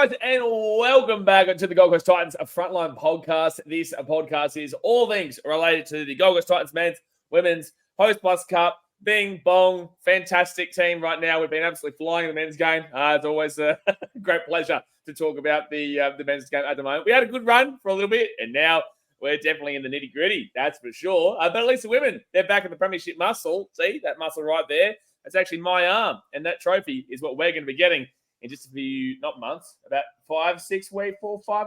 guys, and welcome back to the Gold Coast Titans Frontline Podcast. This podcast is all things related to the Gold Coast Titans men's, women's, HostPlus Cup. Bing, bong, fantastic team right now. We've been absolutely flying in the men's game. It's always a great pleasure to talk about the men's game at the moment. We had a good run for a little bit, and now we're definitely in the nitty-gritty, that's for sure. But at least the women, they're back in the premiership muscle. See, that muscle right there? That's actually my arm, and that trophy is what we're going to be getting in just a few, not months, about 5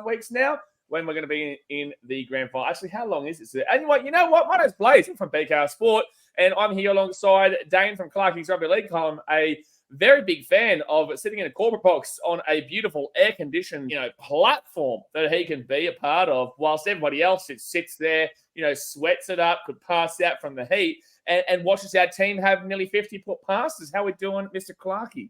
weeks now, when we're going to be in the grand final. Actually, how long is it? And you know what? My name's Blaze. I'm from BKRsport, and I'm here alongside Dane from Clarkey's Rugby League column, a very big fan of sitting in a corporate box on a beautiful air-conditioned, platform that he can be a part of, whilst everybody else sits there, sweats it up, could pass out from the heat, and watches our team have nearly 50 passes. How are we doing, Mr. Clarkey?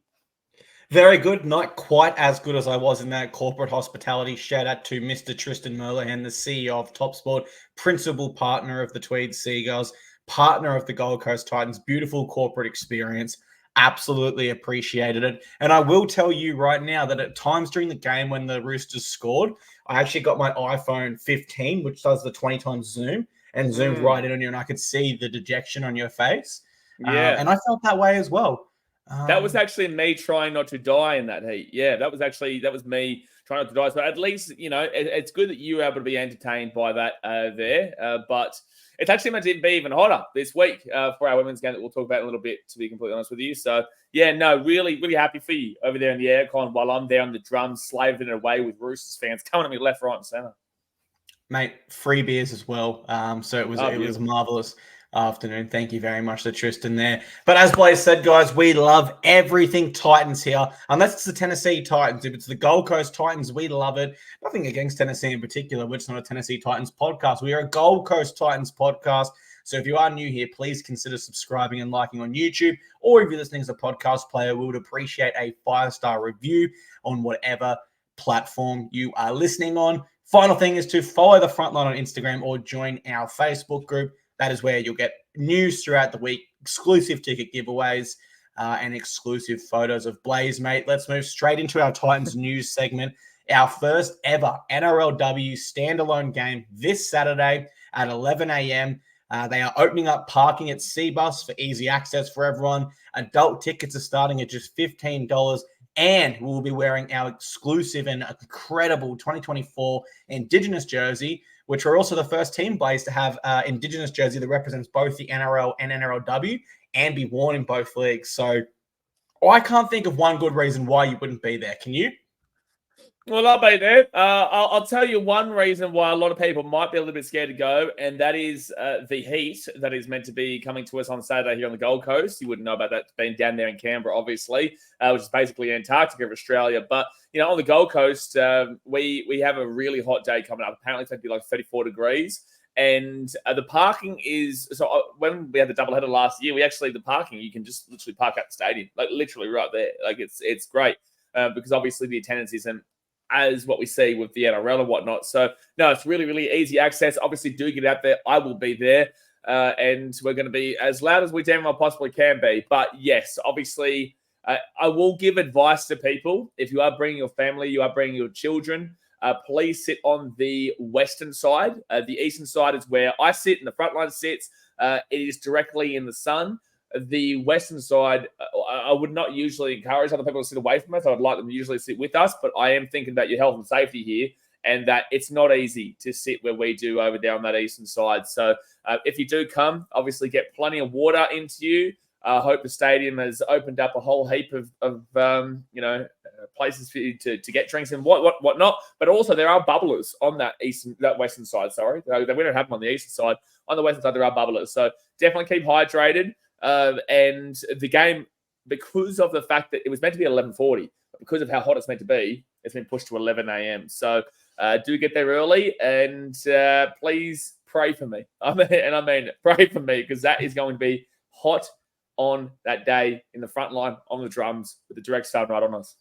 Very good. Not quite as good as I was in that corporate hospitality. Shout out to Mr. Tristan Merlihan, the CEO of TopSport, principal partner of the Tweed Seagulls, partner of the Gold Coast Titans. Beautiful corporate experience. Absolutely appreciated it. And I will tell you right now that at times during the game when the Roosters scored, I actually got my iPhone 15, which does the 20 times zoom, and zoomed right in on you, and I could see the dejection on your face. Yeah. And I felt that way as well. That was actually me trying not to die in that heat. Yeah, that was me trying not to die. So at least, it's good that you were able to be entertained by that there. But it's actually meant to be even hotter this week for our women's game that we'll talk about in a little bit, to be completely honest with you. So, yeah, no, really, really happy for you over there in the aircon while I'm there on the drums, slaving it away with Roosters fans coming at me left, right, and centre. Mate, free beers as well. So it was marvellous afternoon. Thank you very much to Tristan there. But as Blaze said, guys, we love everything Titans here, unless it's the Tennessee Titans. If it's the Gold Coast Titans, we love it. Nothing against Tennessee in particular. We're just not a Tennessee Titans podcast. We are a Gold Coast Titans podcast. So if you are new here, please consider subscribing and liking on YouTube. Or if you're listening as a podcast player, we would appreciate a 5-star review on whatever platform you are listening on. Final thing is to follow the Frontline on Instagram or join our Facebook group. That is where you'll get news throughout the week, exclusive ticket giveaways, and exclusive photos of Blaze, mate. Let's move straight into our Titans news segment. Our first ever NRLW standalone game this Saturday at 11 a.m. They are opening up parking at Cbus for easy access for everyone. Adult tickets are starting at just $15. And we'll be wearing our exclusive and incredible 2024 Indigenous jersey, which we're also the first team, Blaze, to have Indigenous jersey that represents both the NRL and NRLW and be worn in both leagues. So I can't think of one good reason why you wouldn't be there. Can you? Well, I'll be there. I'll tell you one reason why a lot of people might be a little bit scared to go, and that is the heat that is meant to be coming to us on Saturday here on the Gold Coast. You wouldn't know about that being down there in Canberra, obviously, which is basically Antarctica of Australia. But, on the Gold Coast, we have a really hot day coming up. Apparently, it's going to be like 34 degrees. And the parking is, so when we had the doubleheader last year, the parking, you can just literally park at the stadium, like literally right there. Like it's great because obviously the attendance isn't as what we see with the NRL and whatnot. So, no, it's really, really easy access. Obviously, do get out there. I will be there. And we're going to be as loud as we damn well possibly can be. But, yes, obviously, I will give advice to people. If you are bringing your family, you are bringing your children, please sit on the western side. The eastern side is where I sit and the front line sits. It is directly in the sun. The western side, I would not usually encourage other people to sit away from us. I would like them to usually sit with us, but I am thinking about your health and safety here, and that it's not easy to sit where we do over there on that eastern side. So if you do come, obviously get plenty of water into you. I hope the stadium has opened up a whole heap of places for you to get drinks and whatnot. But also there are bubblers on that western side. Sorry, we don't have them on the eastern side. On the western side there are bubblers. So definitely keep hydrated. And the game, because of the fact that it was meant to be 11:40, but because of how hot it's meant to be, it's been pushed to 11 a.m. So do get there early, and please pray for me. I mean, pray for me, because that is going to be hot on that day in the front line, on the drums, with the direct start right on us.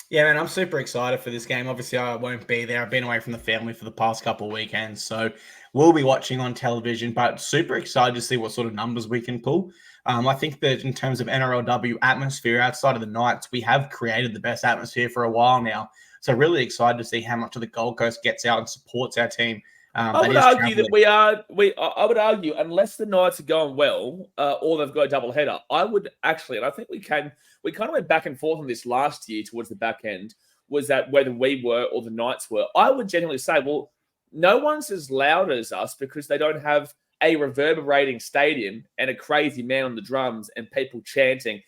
Yeah, man, I'm super excited for this game. Obviously, I won't be there. I've been away from the family for the past couple of weekends, so we'll be watching on television, but super excited to see what sort of numbers we can pull. I think that in terms of NRLW atmosphere outside of the Knights, we have created the best atmosphere for a while now. So really excited to see how much of the Gold Coast gets out and supports our team. I would argue that I would argue, unless the Knights are going well, or they've got a double header, I would actually, and I think we kind of went back and forth on this last year towards the back end, was that whether we were or the Knights were. I would genuinely say, well, no one's as loud as us because they don't have a reverberating stadium and a crazy man on the drums and people chanting,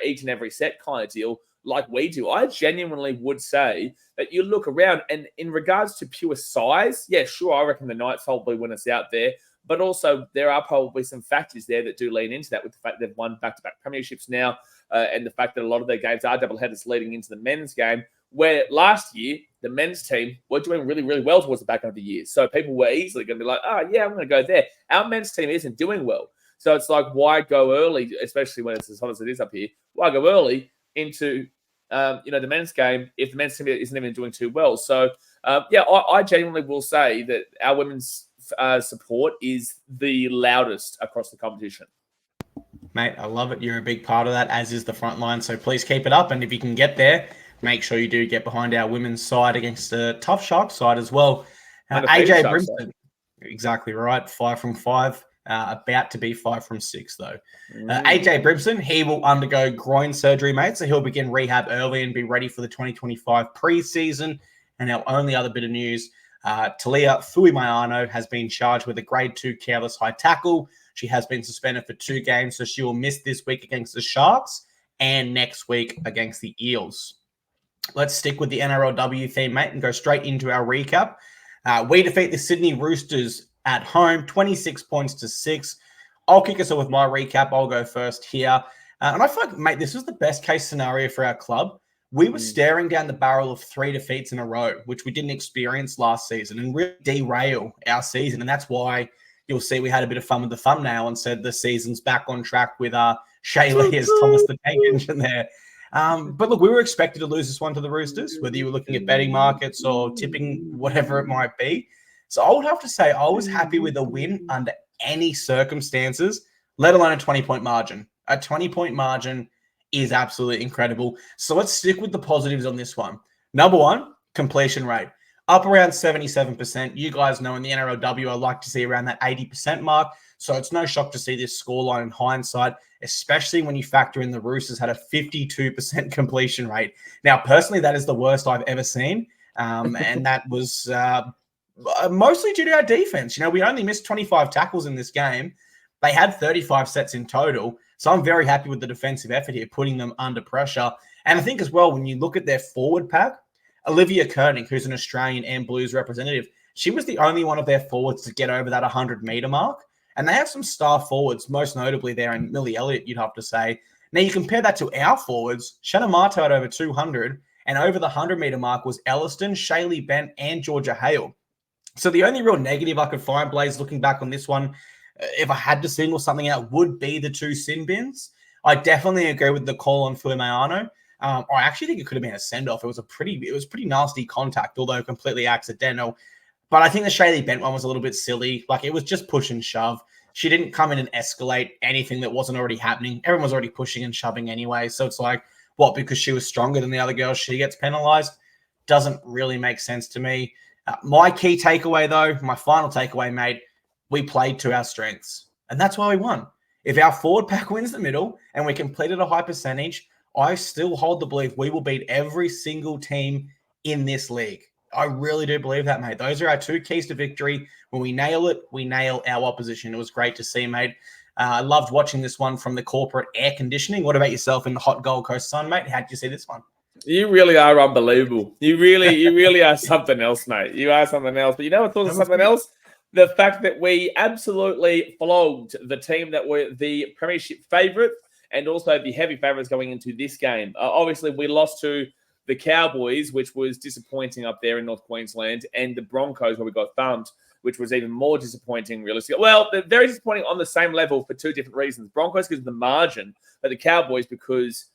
each and every set kind of deal like we do. I genuinely would say that you look around, and in regards to pure size, yeah, sure, I reckon the Knights probably win us out there. But also there are probably some factors there that do lean into that, with the fact they've won back-to-back premierships now, and the fact that a lot of their games are double headers leading into the men's game, where last year the men's team were doing really, really well towards the back end of the year. So people were easily going to be like, oh, yeah, I'm going to go there. Our men's team isn't doing well. So it's like, why go early, especially when it's as hot as it is up here, why go early into the men's game if the men's team isn't even doing too well? So, I genuinely will say that our women's support is the loudest across the competition. Mate, I love it. You're a big part of that, as is the front line. So please keep it up. And if you can get there, make sure you do get behind our women's side against a tough Sharks side as well. AJ Brimson, exactly right. 5 from 5. About to be 5 from 6, though. AJ Brimson, he will undergo groin surgery, mate. So he'll begin rehab early and be ready for the 2025 preseason. And our only other bit of news, Talia Fuimayano has been charged with a grade 2 careless high tackle. She has been suspended for 2 games, so she will miss this week against the Sharks and next week against the Eels. Let's stick with the NRLW theme, mate, and go straight into our recap. We defeat the Sydney Roosters at home, 26 points to 6. I'll kick us off with my recap. I'll go first here. And I feel like, mate, this was the best case scenario for our club. We were staring down the barrel of 3 defeats in a row, which we didn't experience last season, and really derail our season. And that's why you'll see we had a bit of fun with the thumbnail and said the season's back on track with Shaylee as Thomas the Tank Engine there. But look, we were expected to lose this one to the Roosters, whether you were looking at betting markets or tipping, whatever it might be. So I would have to say I was happy with a win under any circumstances, let alone a 20-point margin. A 20-point margin is absolutely incredible. So let's stick with the positives on this one. Number one, completion rate. Up around 77%. You guys know in the NRLW, I like to see around that 80% mark. So it's no shock to see this scoreline in hindsight, especially when you factor in the Roosters had a 52% completion rate. Now, personally, that is the worst I've ever seen. And that was mostly due to our defense. We only missed 25 tackles in this game. They had 35 sets in total. So I'm very happy with the defensive effort here, putting them under pressure. And I think as well, when you look at their forward pack, Olivia Koenig, who's an Australian and Blues representative, she was the only one of their forwards to get over that 100-meter mark. And they have some star forwards, most notably there in Millie Elliott, you'd have to say. Now, you compare that to our forwards. Shannon Marto had over 200, and over the 100-meter mark was Elliston, Shaylee Bent, and Georgia Hale. So the only real negative I could find, Blaze, looking back on this one, if I had to single something out, would be the 2 sin bins. I definitely agree with the call on Fuimayano. I actually think it could have been a send-off. It was pretty nasty contact, although completely accidental. But I think the Shaylee Bent one was a little bit silly. Like, it was just push and shove. She didn't come in and escalate anything that wasn't already happening. Everyone was already pushing and shoving anyway. So it's like, what, because she was stronger than the other girls, she gets penalized? Doesn't really make sense to me. My key takeaway, though, my final takeaway, mate, we played to our strengths. And that's why we won. If our forward pack wins the middle and we completed a high percentage, I still hold the belief we will beat every single team in this league. I really do believe that, mate. Those are our 2 keys to victory. When we nail it, we nail our opposition. It was great to see, mate. I loved watching this one from the corporate air conditioning. What about yourself in the hot Gold Coast sun, mate? How did you see this one? You really are unbelievable. You really are something else, mate. You are something else. But you know what was something else? The fact that we absolutely flogged the team that were the premiership favourite and also the heavy favourites going into this game. Obviously, we lost to the Cowboys, which was disappointing up there in North Queensland, and the Broncos, where we got thumped, which was even more disappointing, realistically. Well, they're very disappointing on the same level for 2 different reasons. Broncos because of the margin, but the Cowboys because,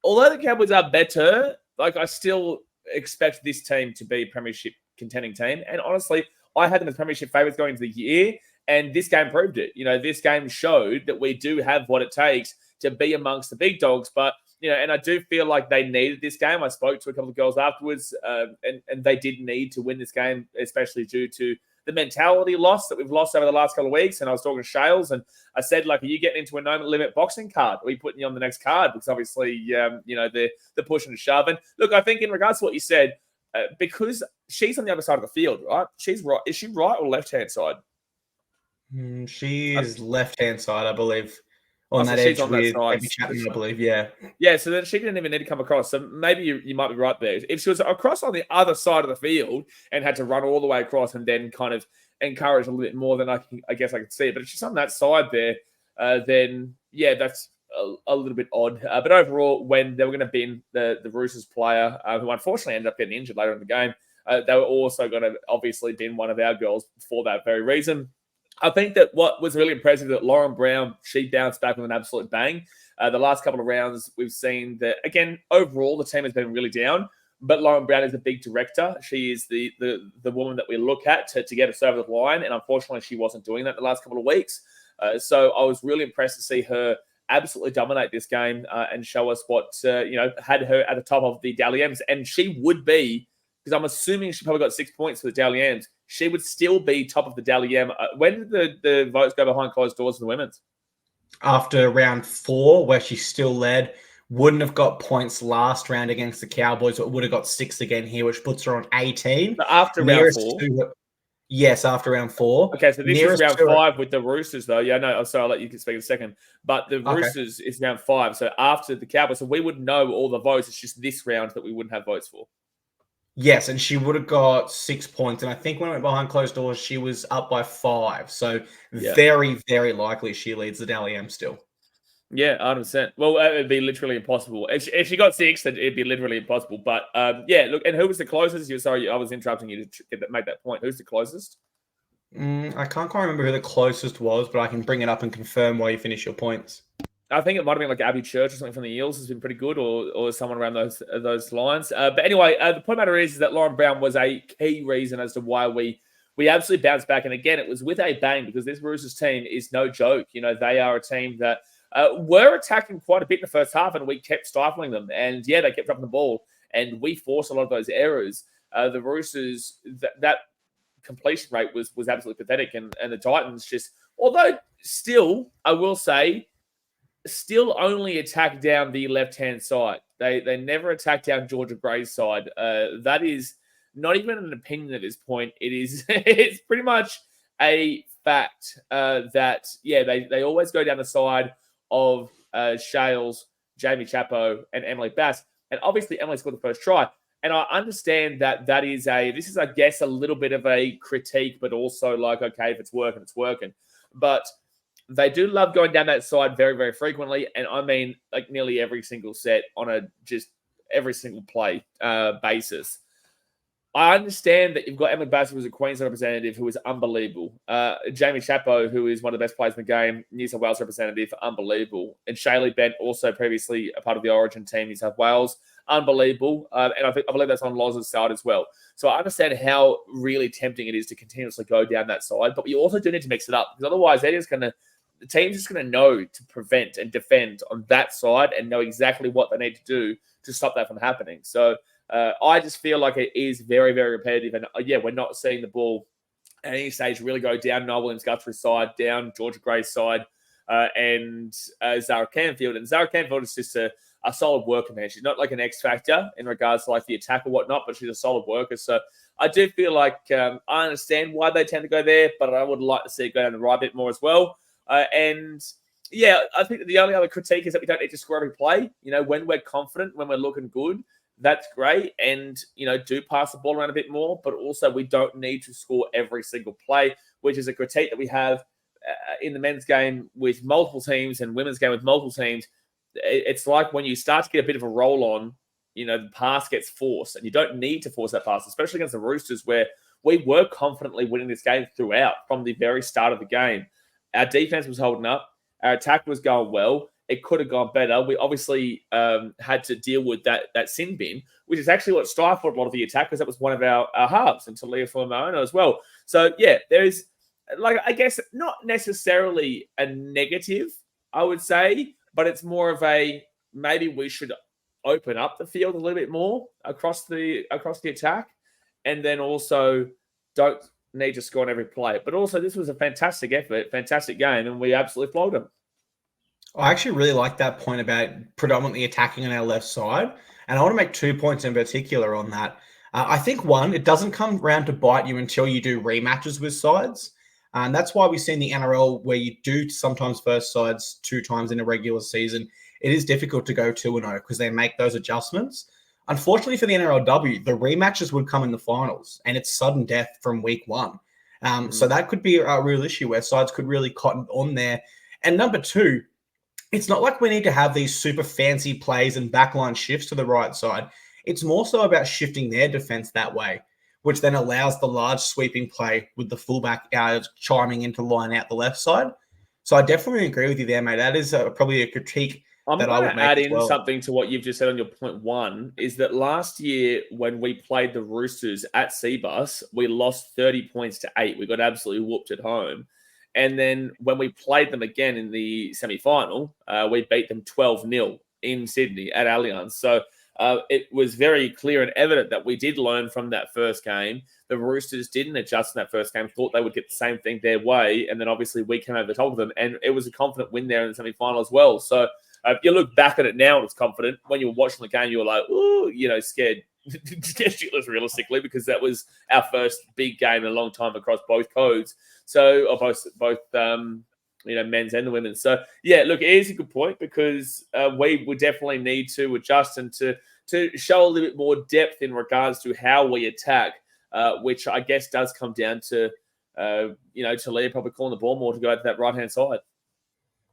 although the Cowboys are better, I still expect this team to be a premiership contending team. And honestly, I had them as premiership favourites going into the year, And this game proved it. This game showed that we do have what it takes to be amongst the big dogs. But, and I do feel like they needed this game. I spoke to a couple of girls afterwards, and they did need to win this game, especially due to the mentality loss that we've lost over the last couple of weeks. And I was talking to Shales, and I said, are you getting into a no-limit boxing card? Are we putting you on the next card? Because obviously, the push and shove. And look, I think in regards to what you said, because she's on the other side of the field, right? She's right. Is she right or left-hand side? She is left-hand side, I believe. On that edge with Abby Chapman, I believe, yeah. Yeah, so then she didn't even need to come across. So maybe you might be right there. If she was across on the other side of the field and had to run all the way across and then kind of encourage a little bit more, then I guess I could see it. But if she's on that side there, then, yeah, that's a little bit odd. But overall, when they were going to bin the Roosters player, who unfortunately ended up getting injured later in the game, they were also going to obviously bin one of our girls for that very reason. I think that what was really impressive that Lauren Brown, she bounced back with an absolute bang. The last couple of rounds, we've seen that, again, overall, the team has been really down, but Lauren Brown is a big director. She is the woman that we look at to get us over the line, and unfortunately, she wasn't doing that the last couple of weeks. So I was really impressed to see her absolutely dominate this game and show us what, had her at the top of the Dally M's. And she would be, because I'm assuming she probably got 6 points for the Dally M's, she would still be top of the Dally M. When did the votes go behind closed doors for the women's? After round 4, where she still led, wouldn't have got points last round against the Cowboys, but would have got 6 again here, which puts her on 18. But after round 4? Yes, after round 4. Okay, so this is round 5 with the Roosters, though. Yeah, no, sorry, I'll let you speak in a second. But the Roosters is round 5, so after the Cowboys. So we would know all the votes. It's just this round that we wouldn't have votes for. Yes, and she would have got 6 points. And I think when it went behind closed doors, she was up by 5. So very, very likely she leads the Dally M still. Yeah, 100%. Well, it would be literally impossible. If she got 6, then it'd be literally impossible. But, look, and who was the closest? Sorry, I was interrupting you to make that point. Who's the closest? I can't quite remember who the closest was, but I can bring it up and confirm while you finish your points. I think it might have been like Abby Church or something from the Eels has been pretty good, or someone around those lines. But anyway, the point matter is that Lauren Brown was a key reason as to why we absolutely bounced back. And again, it was with a bang, because this Roosters team is no joke. They are a team that were attacking quite a bit in the first half, and we kept stifling them. And yeah, they kept dropping the ball, and we forced a lot of those errors. The Roosters, that completion rate was absolutely pathetic. And the Titans just, although still, I will say, still only attack down the left-hand side. They never attack down Georgia Gray's side. That is not even an opinion at this point. It is it's pretty much a fact that, they always go down the side of Shales, Jamie Chapo, and Emily Bass. And obviously, Emily scored the first try. And I understand that this is, I guess, a little bit of a critique, but also like, okay, if it's working, it's working. But they do love going down that side very, very frequently. And I mean, like nearly every single set on just every single play basis. I understand that you've got Emily Bassett, who's a Queensland representative, who is unbelievable. Jamie Chapo, who is one of the best players in the game, New South Wales representative, unbelievable. And Shaylee Bent, also previously a part of the Origin team, New South Wales, unbelievable. And I believe that's on Loz's side as well. So I understand how really tempting it is to continuously go down that side, but we also do need to mix it up, because otherwise the team's just going to know to prevent and defend on that side and know exactly what they need to do to stop that from happening. So I just feel like it is very, very repetitive. And we're not seeing the ball at any stage really go down Noel Williams-Guthrie's side, down Georgia Gray's side, and Zara Canfield. And Zara Canfield is just a solid worker, man. She's not like an X factor in regards to like the attack or whatnot, but she's a solid worker. So I do feel like I understand why they tend to go there, but I would like to see it go down the right bit more as well. I think the only other critique is that we don't need to score every play. When we're confident, when we're looking good, that's great. And, do pass the ball around a bit more, but also we don't need to score every single play, which is a critique that we have in the men's game with multiple teams and women's game with multiple teams. It's like when you start to get a bit of a roll on, the pass gets forced, and you don't need to force that pass, especially against the Roosters, where we were confidently winning this game throughout from the very start of the game. Our defense was holding up. Our attack was going well. It could have gone better. We obviously had to deal with that sin bin, which is actually what stifled a lot of the attack, because that was one of our halves, and Talia Fuimaono as well. So, there is I guess not necessarily a negative, I would say, but it's more of a maybe we should open up the field a little bit more across the attack, and then also don't need to score on every play. But also, this was a fantastic effort, fantastic game, and we absolutely flowed them. I actually really like that point about predominantly attacking on our left side. And I want to make 2 points in particular on that. I think, one, it doesn't come round to bite you until you do rematches with sides. And that's why we see in the NRL where you do sometimes first sides 2 times in a regular season, it is difficult to go 2-0 because they make those adjustments. Unfortunately for the NRLW, the rematches would come in the finals, and it's sudden death from week 1. So that could be a real issue where sides could really cotton on there. And number 2, it's not like we need to have these super fancy plays and backline shifts to the right side. It's more so about shifting their defense that way, which then allows the large sweeping play with the fullback chiming into line out the left side. So I definitely agree with you there, mate. That is probably a critique that I would make add as in something to what you've just said on your point 1, is that last year when we played the Roosters at Cbus, we lost 30 points to 8. We got absolutely whooped at home. And then when we played them again in the semi-final, we beat them 12-0 in Sydney at Allianz. So it was very clear and evident that we did learn from that first game. The Roosters didn't adjust in that first game, thought they would get the same thing their way. And then obviously we came over the top of them. And it was a confident win there in the semi-final as well. So if you look back at it now, it's confident. When you were watching the game, you were like, ooh, scared shitless realistically, because that was our first big game in a long time across both codes. So, or both men's and the women. So, yeah, look, it is a good point because we would definitely need to adjust and to show a little bit more depth in regards to how we attack, which I guess does come down to, Talia probably calling the ball more to go to that right-hand side.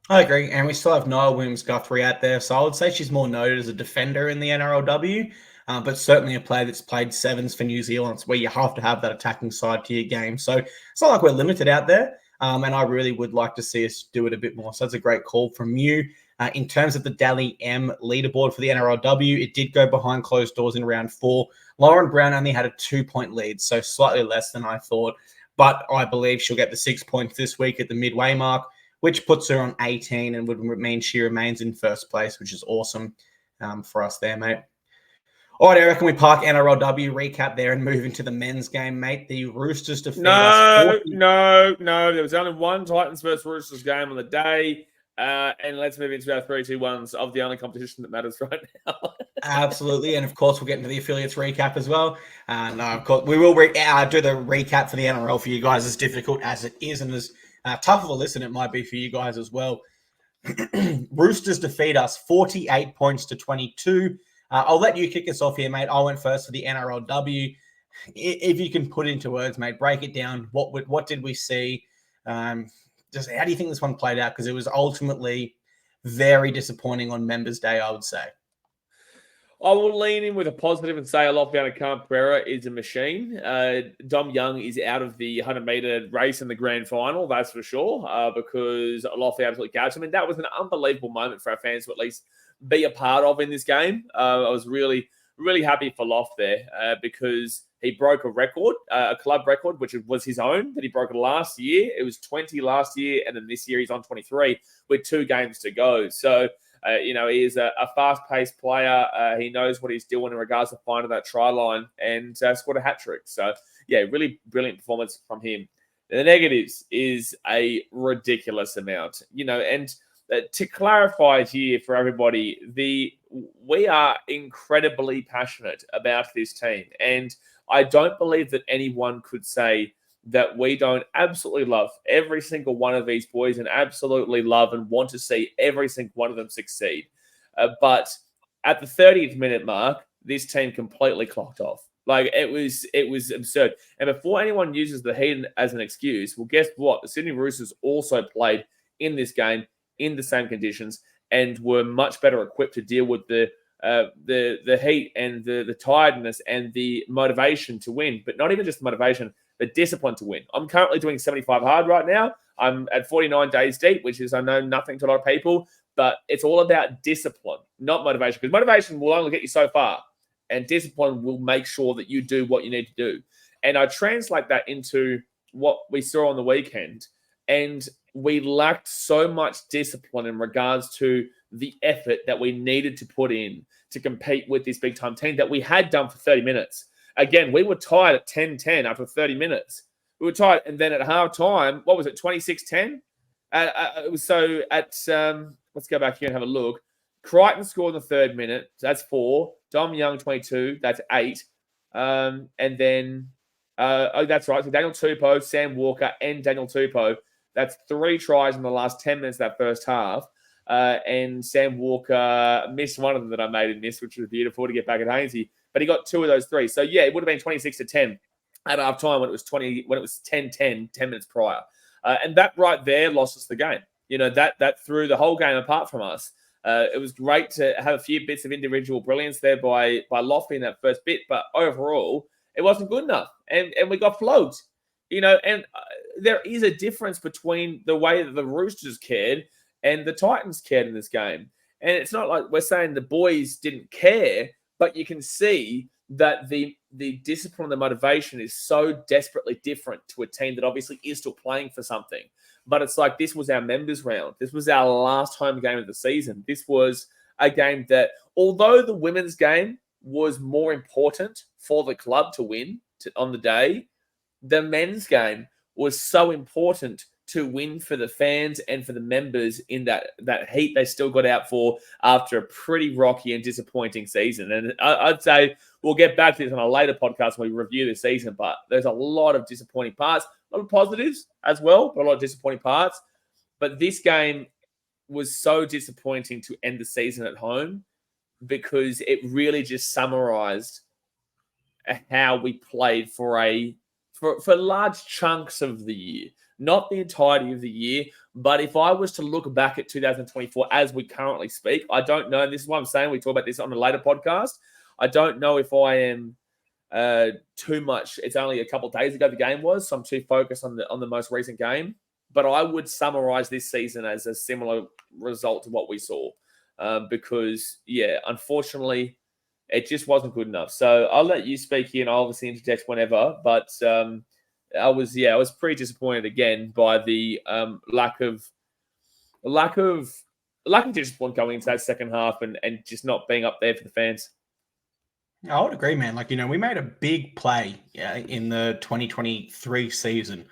I agree. And we still have Niall Williams-Guthrie out there. So I would say she's more noted as a defender in the NRLW, but certainly a player that's played sevens for New Zealand, where you have to have that attacking side to your game. So it's not like we're limited out there. And I really would like to see us do it a bit more. So that's a great call from you. In terms of the Dally M leaderboard for the NRLW, it did go behind closed doors in round 4. Lauren Brown only had a 2-point lead, so slightly less than I thought. But I believe she'll get the 6 points this week at the midway mark, which puts her on 18 and would mean she remains in first place, which is awesome for us there, mate. All right, I reckon we park NRLW recap there and move into the men's game, mate. The Roosters defeat us. No. There was only one Titans versus Roosters game on the day. And let's move into our 3-2-1s of the only competition that matters right now. Absolutely. And of course, we'll get into the affiliates recap as well. And of course, we will do the recap for the NRL for you guys, as difficult as it is and as tough of a listen it might be for you guys as well. Roosters defeat us 48 points to 22. I'll let you kick us off here, mate. I went first for the NRLW. If you can put into words, mate, break it down. What did we see? Just how do you think this one played out? Because it was ultimately very disappointing on Members Day, I would say. I will lean in with a positive and say Alofiana Khan-Pereira is a machine. Dom Young is out of the 100-meter race in the grand final, that's for sure, because Alofi absolutely gauged him. And that was an unbelievable moment for our fans to at least be a part of in this game. I was really, really happy for Lof there because he broke a record, a club record, which was his own, that he broke it last year. It was 20 last year, and then this year he's on 23 with 2 games to go. So, he is a fast-paced player. He knows what he's doing in regards to finding that try line and scored a hat-trick. So, yeah, really brilliant performance from him. The negatives is a ridiculous amount, and to clarify here for everybody, we are incredibly passionate about this team. And I don't believe that anyone could say that we don't absolutely love every single one of these boys and absolutely love and want to see every single one of them succeed. But at the 30th minute mark, this team completely clocked off. Like, it was absurd. And before anyone uses the heat as an excuse, well, guess what? The Sydney Roosters also played in this game in the same conditions and were much better equipped to deal with the heat and the tiredness and the motivation to win. But not even just the motivation, the discipline to win. I'm currently doing 75 hard right now. I'm at 49 days deep, which is, I know, nothing to a lot of people, but it's all about discipline, not motivation, because motivation will only get you so far, and discipline will make sure that you do what you need to do. And I translate that into what we saw on the weekend, and we lacked so much discipline in regards to the effort that we needed to put in to compete with this big-time team that we had done for 30 minutes. Again, we were tied at 10-10 after 30 minutes. We were tied, and then at half-time, what was it, 26-10? So at, let's go back here and have a look. Crichton scored in the 3rd minute. So that's 4. Dom Young, 22. That's 8. And then, that's right. So Daniel Tupou, Sam Walker, and Daniel Tupou. That's 3 tries in the last 10 minutes of that first half. And Sam Walker missed one of them that I made in this, which was beautiful to get back at Hainsey. But he got 2 of those 3. So, yeah, it would have been 26-10 at half time when it was 10-10, 10 minutes prior. And that right there lost us the game. You know, that threw the whole game apart from us. It was great to have a few bits of individual brilliance there by Lofty in that first bit, but overall, it wasn't good enough. And we got flogged. You know, and there is a difference between the way that the Roosters cared and the Titans cared in this game. And it's not like we're saying the boys didn't care, but you can see that the discipline and the motivation is so desperately different to a team that obviously is still playing for something. But it's like this was our members round. This was our last home game of the season. This was a game that, although the women's game was more important for the club to win on the day, the men's game was so important to win for the fans and for the members in that heat they still got out for after a pretty rocky and disappointing season. And I'd say we'll get back to this on a later podcast when we review the season, but there's a lot of disappointing parts, a lot of positives as well, but a lot of disappointing parts. But this game was so disappointing to end the season at home because it really just summarized how we played for large chunks of the year. Not the entirety of the year, but if I was to look back at 2024 as we currently speak, I don't know, and this is what I'm saying, we talk about this on a later podcast, I don't know if I am too much, it's only a couple of days ago the game was, so I'm too focused on the most recent game, but I would summarize this season as a similar result to what we saw, because, yeah, unfortunately, it just wasn't good enough. So I'll let you speak here, and I'll obviously interject whenever, but I was pretty disappointed again by the lack of discipline going into that second half and just not being up there for the fans. I would agree, man. Like, you know, we made a big play in the 2023 season,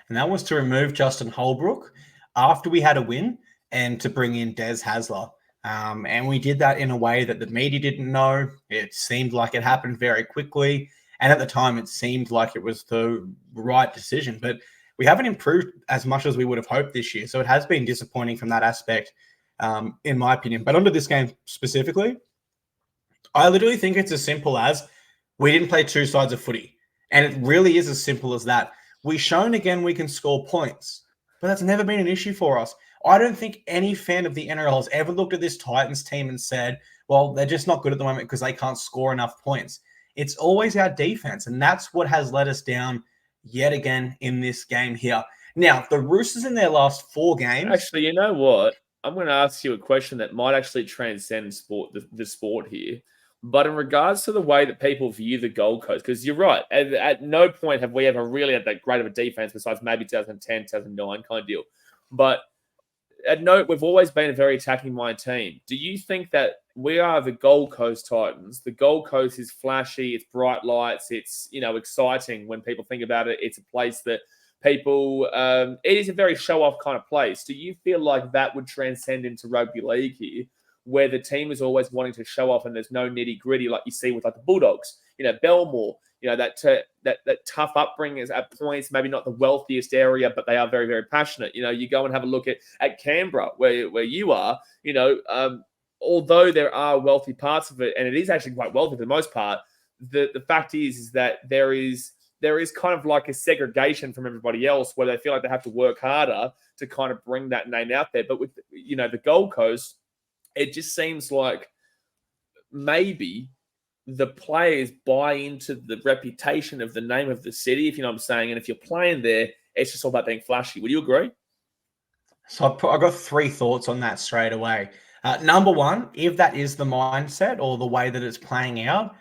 and that was to remove Justin Holbrook after we had a win and to bring in Des Hasler. And we did that in a way that the media didn't know. It seemed like it happened very quickly. And at the time, it seemed like it was the right decision. But we haven't improved as much as we would have hoped this year. So it has been disappointing from that aspect, in my opinion. But onto this game specifically, I literally think it's as simple as we didn't play 2 sides of footy. And it really is as simple as that. We've shown again we can score points, but that's never been an issue for us. I don't think any fan of the NRL has ever looked at this Titans team and said, well, they're just not good at the moment because they can't score enough points. It's always our defense, and that's what has let us down yet again in this game here. Now, the Roosters in their last 4 games... Actually, you know what? I'm going to ask you a question that might actually transcend the sport here. But in regards to the way that people view the Gold Coast, because you're right, at no point have we ever really had that great of a defense besides maybe 2010, 2009 kind of deal. But at no, we've always been a very attacking-minded team. Do you think that we are the Gold Coast Titans? The Gold Coast is flashy, it's bright lights, it's, you know, exciting when people think about it. It's a place that people, it is a very show-off kind of place. Do you feel like that would transcend into rugby league here, where the team is always wanting to show off and there's no nitty-gritty like you see with like the Bulldogs, you know, Belmore, you know, that tough upbringing is at points, maybe not the wealthiest area, but they are very, very passionate. You know, you go and have a look at Canberra, where you are, you know, although there are wealthy parts of it, and it is actually quite wealthy for the most part, the fact is that there is kind of like a segregation from everybody else where they feel like they have to work harder to kind of bring that name out there. But with, you know, the Gold Coast, it just seems like maybe the players buy into the reputation of the name of the city, if you know what I'm saying. And if you're playing there, it's just all about being flashy. Would you agree? So I got 3 thoughts on that straight away. Number one, if that is the mindset or the way that it's playing out,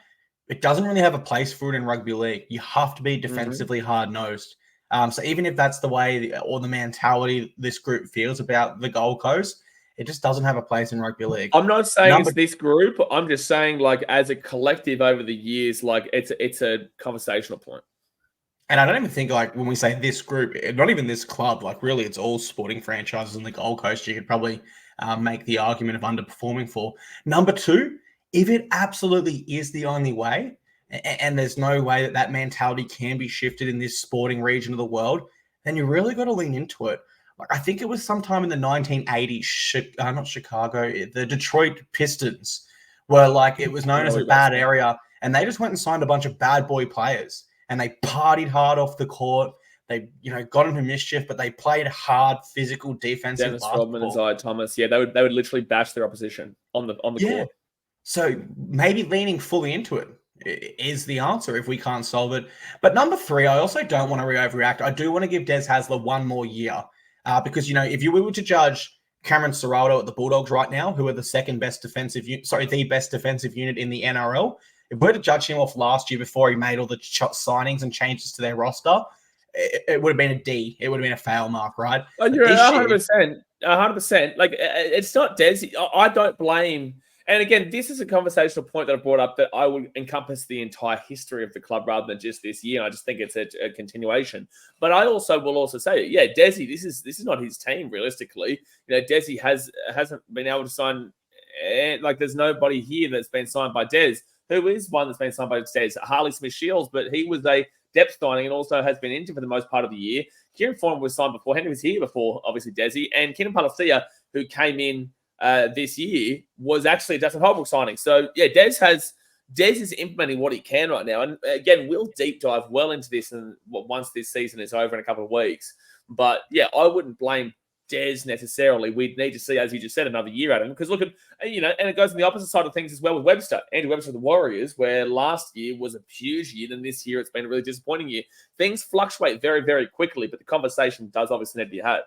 it doesn't really have a place for it in rugby league. You have to be defensively hard-nosed. So even if that's the way or the mentality this group feels about the Gold Coast, it just doesn't have a place in rugby league. I'm not saying it's this group. I'm just saying, like, as a collective over the years, like, it's a conversational point. And I don't even think, like, when we say this group, not even this club, like, really, it's all sporting franchises in the Gold Coast you could probably make the argument of underperforming for. Number two, if it absolutely is the only way, and there's no way that mentality can be shifted in this sporting region of the world, then you really got to lean into it. Like, I think it was sometime in the 1980s, not Chicago, the Detroit Pistons, where, like, it was known as a bad area, and they just went and signed a bunch of bad boy players, and they partied hard off the court. They, got into mischief, but they played hard, physical, defensive Dennis basketball. Rodman and Isaiah Thomas, they would literally bash their opposition on the court. So maybe leaning fully into it is the answer if we can't solve it. But number three, I also don't want to overreact. I do want to give Des Hasler one more year. Because, if you were to judge Cameron Ciraldo at the Bulldogs right now, who are the best defensive unit in the NRL, if we were to judge him off last year before he made all the signings and changes to their roster, it would have been a D. It would have been a fail mark, right? Oh, you're 100%. 100%. Like, it's not Des. I don't blame. And again, this is a conversational point that I brought up that I would encompass the entire history of the club rather than just this year. I just think it's a continuation. But I will also say, Desi, this is not his team realistically. Desi hasn't been able to sign. Like, there's nobody here that's been signed by Des. Who is one that's been signed by Des? Harley Smith-Shields, but he was a depth signing and also has been injured for the most part of the year. Kieran Foran was signed before. Henry was here before, obviously, Desi. And Keenan Palacia, who came in this year, was actually a Justin Holbrook signing. So, Des is implementing what he can right now. And again, we'll deep dive well into this and once this season is over in a couple of weeks. But, I wouldn't blame Des necessarily. We'd need to see, as you just said, another year at him. Because look at, and it goes on the opposite side of things as well with Webster. Andrew Webster of the Warriors, where last year was a huge year, then this year it's been a really disappointing year. Things fluctuate very, very quickly, but the conversation does obviously need to be had.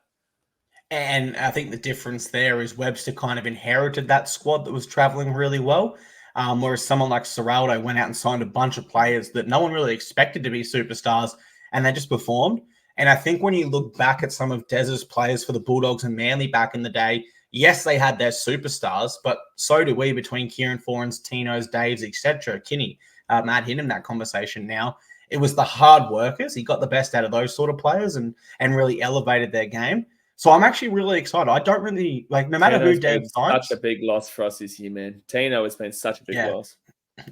And I think the difference there is Webster kind of inherited that squad that was traveling really well, whereas someone like Ciraldo went out and signed a bunch of players that no one really expected to be superstars, and they just performed. And I think when you look back at some of Des's players for the Bulldogs and Manly back in the day, yes, they had their superstars, but so do we between Kieran Foran's, Tino's, Dave's, etc. Kinney, Matt Hinton, that conversation now. It was the hard workers. He got the best out of those sort of players and really elevated their game. So I'm actually really excited. I don't really, no matter who Dave signs. Such a big loss for us this year, man. Tino has been such a big loss.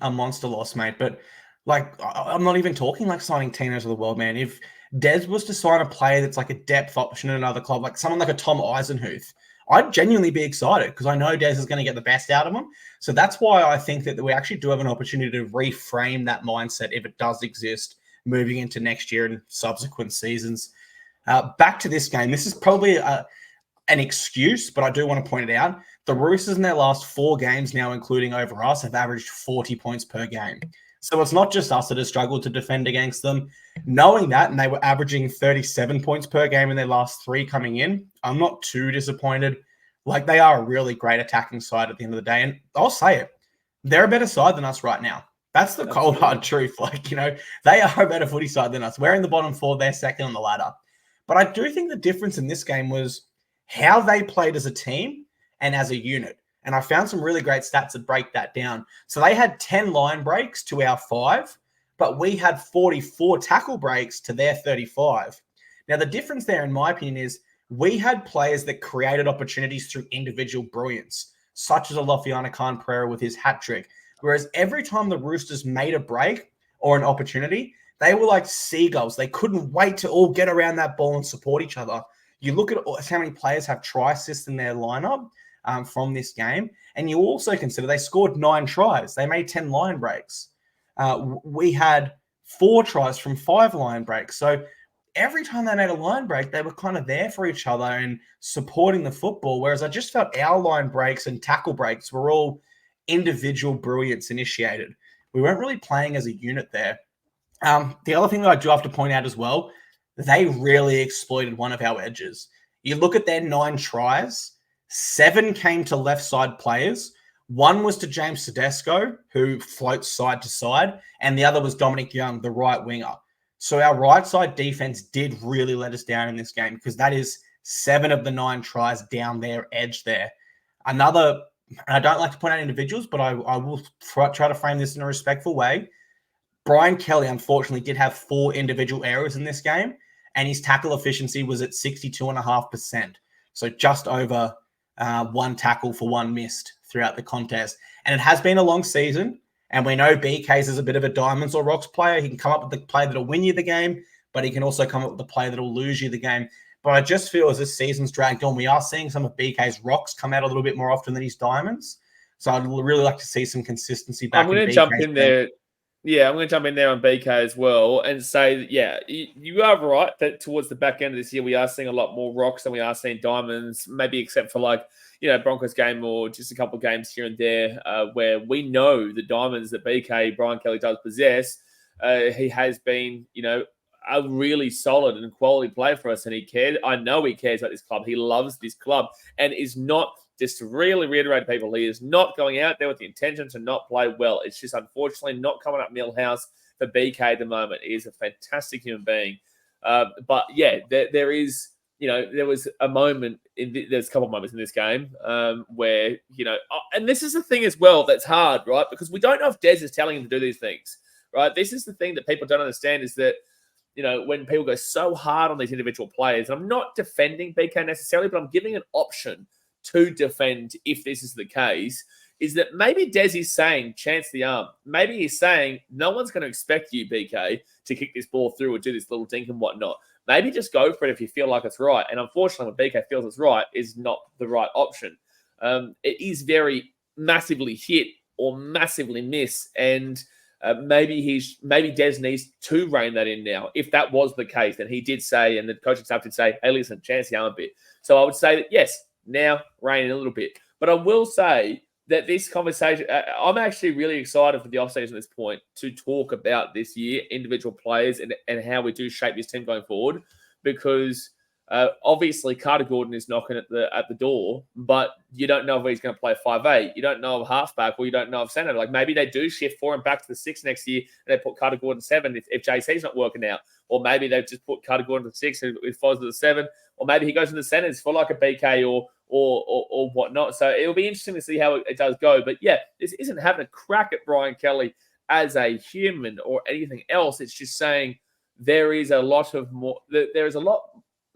A monster loss, mate. But, I'm not even talking signing Tinos of the world, man. If Des was to sign a player that's like a depth option in another club, like someone like a Tom Eisenhuth, I'd genuinely be excited because I know Des is going to get the best out of him. So that's why I think that we actually do have an opportunity to reframe that mindset if it does exist moving into next year and subsequent seasons. Back to this game. This is probably an excuse, but I do want to point it out. The Roosters in their last 4 games now, including over us, have averaged 40 points per game. So it's not just us that has struggled to defend against them. Knowing that, and they were averaging 37 points per game in their last 3 coming in, I'm not too disappointed. They are a really great attacking side at the end of the day. And I'll say it, they're a better side than us right now. That's the cold, hard truth. They are a better footy side than us. We're in the bottom 4. They're second on the ladder. But I do think the difference in this game was how they played as a team and as a unit. And I found some really great stats that break that down. So they had 10 line breaks to our 5, but we had 44 tackle breaks to their 35. Now, the difference there, in my opinion, is we had players that created opportunities through individual brilliance, such as a Lofiana Khan-Pereira with his hat trick. Whereas every time the Roosters made a break or an opportunity, they were like seagulls. They couldn't wait to all get around that ball and support each other. You look at how many players have try assists in their lineup from this game, and you also consider they scored 9 tries. They made 10 line breaks. We had 4 tries from 5 line breaks. So every time they made a line break, they were kind of there for each other and supporting the football, whereas I just felt our line breaks and tackle breaks were all individual brilliance initiated. We weren't really playing as a unit there. The other thing that I do have to point out as well, they really exploited one of our edges. You look at their 9 tries, 7 came to left side players. 1 was to James Tedesco, who floats side to side, and the other was Dominic Young, the right winger. So our right side defense did really let us down in this game because that is 7 of the 9 tries down their edge there. Another, I don't like to point out individuals, but I will try to frame this in a respectful way. Brian Kelly, unfortunately, did have 4 individual errors in this game, and his tackle efficiency was at 62.5%. So just over 1 tackle for 1 missed throughout the contest. And it has been a long season, and we know BK's is a bit of a diamonds or rocks player. He can come up with the play that'll win you the game, but he can also come up with the play that'll lose you the game. But I just feel as this season's dragged on, we are seeing some of BK's rocks come out a little bit more often than his diamonds. So I'd really like to see some consistency back. I'm going to jump in there. Yeah, I'm going to jump in there on BK as well and say that, yeah, you are right that towards the back end of this year, we are seeing a lot more rocks than we are seeing diamonds, maybe except for Broncos game or just a couple of games here and there where we know the diamonds that Brian Kelly does possess. He has been, a really solid and quality player for us, and he cares. I know he cares about this club. He loves this club and is not, just to really reiterate to people, he is not going out there with the intention to not play well. It's just unfortunately not coming up Millhouse for BK at the moment. He is a fantastic human being. But yeah, there is, there was a moment, there's a couple of moments in this game where, and this is the thing as well that's hard, right? Because we don't know if Des is telling him to do these things, right? This is the thing that people don't understand is that, when people go so hard on these individual players, and I'm not defending BK necessarily, but I'm giving an option to defend if this is the case, is that maybe Des is saying, chance the arm. Maybe he's saying, no one's going to expect you, BK, to kick this ball through or do this little dink and whatnot. Maybe just go for it if you feel like it's right. And unfortunately, when BK feels it's right, is not the right option. It is very massively hit or massively miss, and maybe Des needs to rein that in now. If that was the case, and he did say, and the coaching staff did say, hey, listen, chance the arm a bit. So I would say that, yes, now rein in a little bit. But I will say that this conversation, I'm actually really excited for the offseason at this point to talk about this year, individual players, and how we do shape this team going forward. Because obviously Carter Gordon is knocking at the door, but you don't know if he's going to play 5'8". You don't know of halfback, or you don't know of centre. Like maybe they do shift 4 and back to the 6 next year, and they put Carter Gordon 7 if JC's not working out. Or maybe they've just put Carter Gordon to 6 and it falls to the 7. Or maybe he goes in the centres for like a BK or whatnot. So it'll be interesting to see how it does go. But yeah, this isn't having a crack at Brian Kelly as a human or anything else. It's just saying there is a lot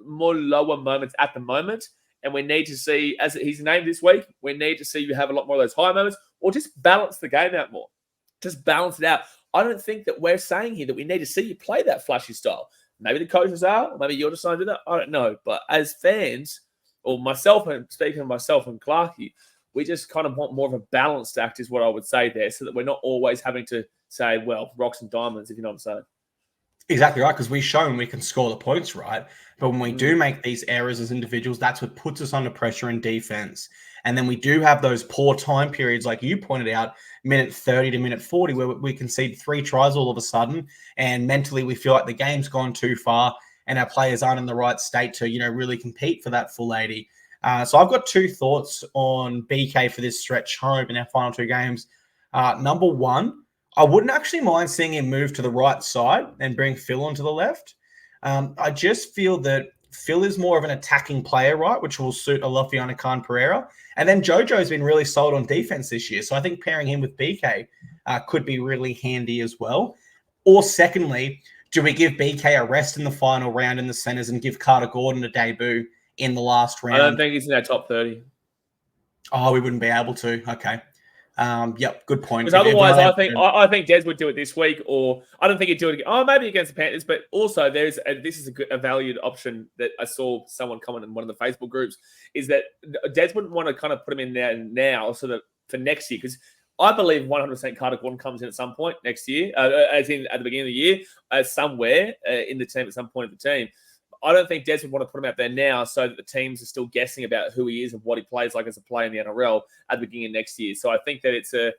more lower moments at the moment, and we need to see, as he's named this week, we need to see you have a lot more of those high moments, or just balance the game out more. Just balance it out. I don't think that we're saying here that we need to see you play that flashy style. Maybe the coaches are, or maybe you're deciding to do that. I don't know. But as fans, or myself, and speaking of myself and Clarkey, we just kind of want more of a balanced act is what I would say there, so that we're not always having to say, well, rocks and diamonds, if you know what I'm saying. Exactly right, because we've shown we can score the points, right? But when we do make these errors as individuals, that's what puts us under pressure in defense. And then we do have those poor time periods, like you pointed out, minute 30 to minute 40, where we concede 3 tries all of a sudden, and mentally we feel like the game's gone too far and our players aren't in the right state to, really compete for that full 80. So I've got 2 thoughts on BK for this stretch home in our final 2 games. Number 1, I wouldn't actually mind seeing him move to the right side and bring Phil onto the left. I just feel that Phil is more of an attacking player, right, which will suit Alofiana Khan-Pereira. And then Jojo's been really solid on defense this year. So I think pairing him with BK could be really handy as well. Or secondly, do we give BK a rest in the final round in the centres and give Carter Gordon a debut in the last round? I don't think he's in our top 30. Oh, we wouldn't be able to. Okay. Yep, good point. Because otherwise, I think Des would do it this week, or I don't think he'd do it again. Oh, maybe against the Panthers, but also this is a valued option that I saw someone comment in one of the Facebook groups, is that Des wouldn't want to kind of put him in there now so that for next year, because I believe 100% Carter Gordon comes in at some point next year, as in at the beginning of the year, somewhere in the team at some point of the team. I don't think Des would want to put him out there now so that the teams are still guessing about who he is and what he plays like as a player in the NRL at the beginning of next year. So I think that it's a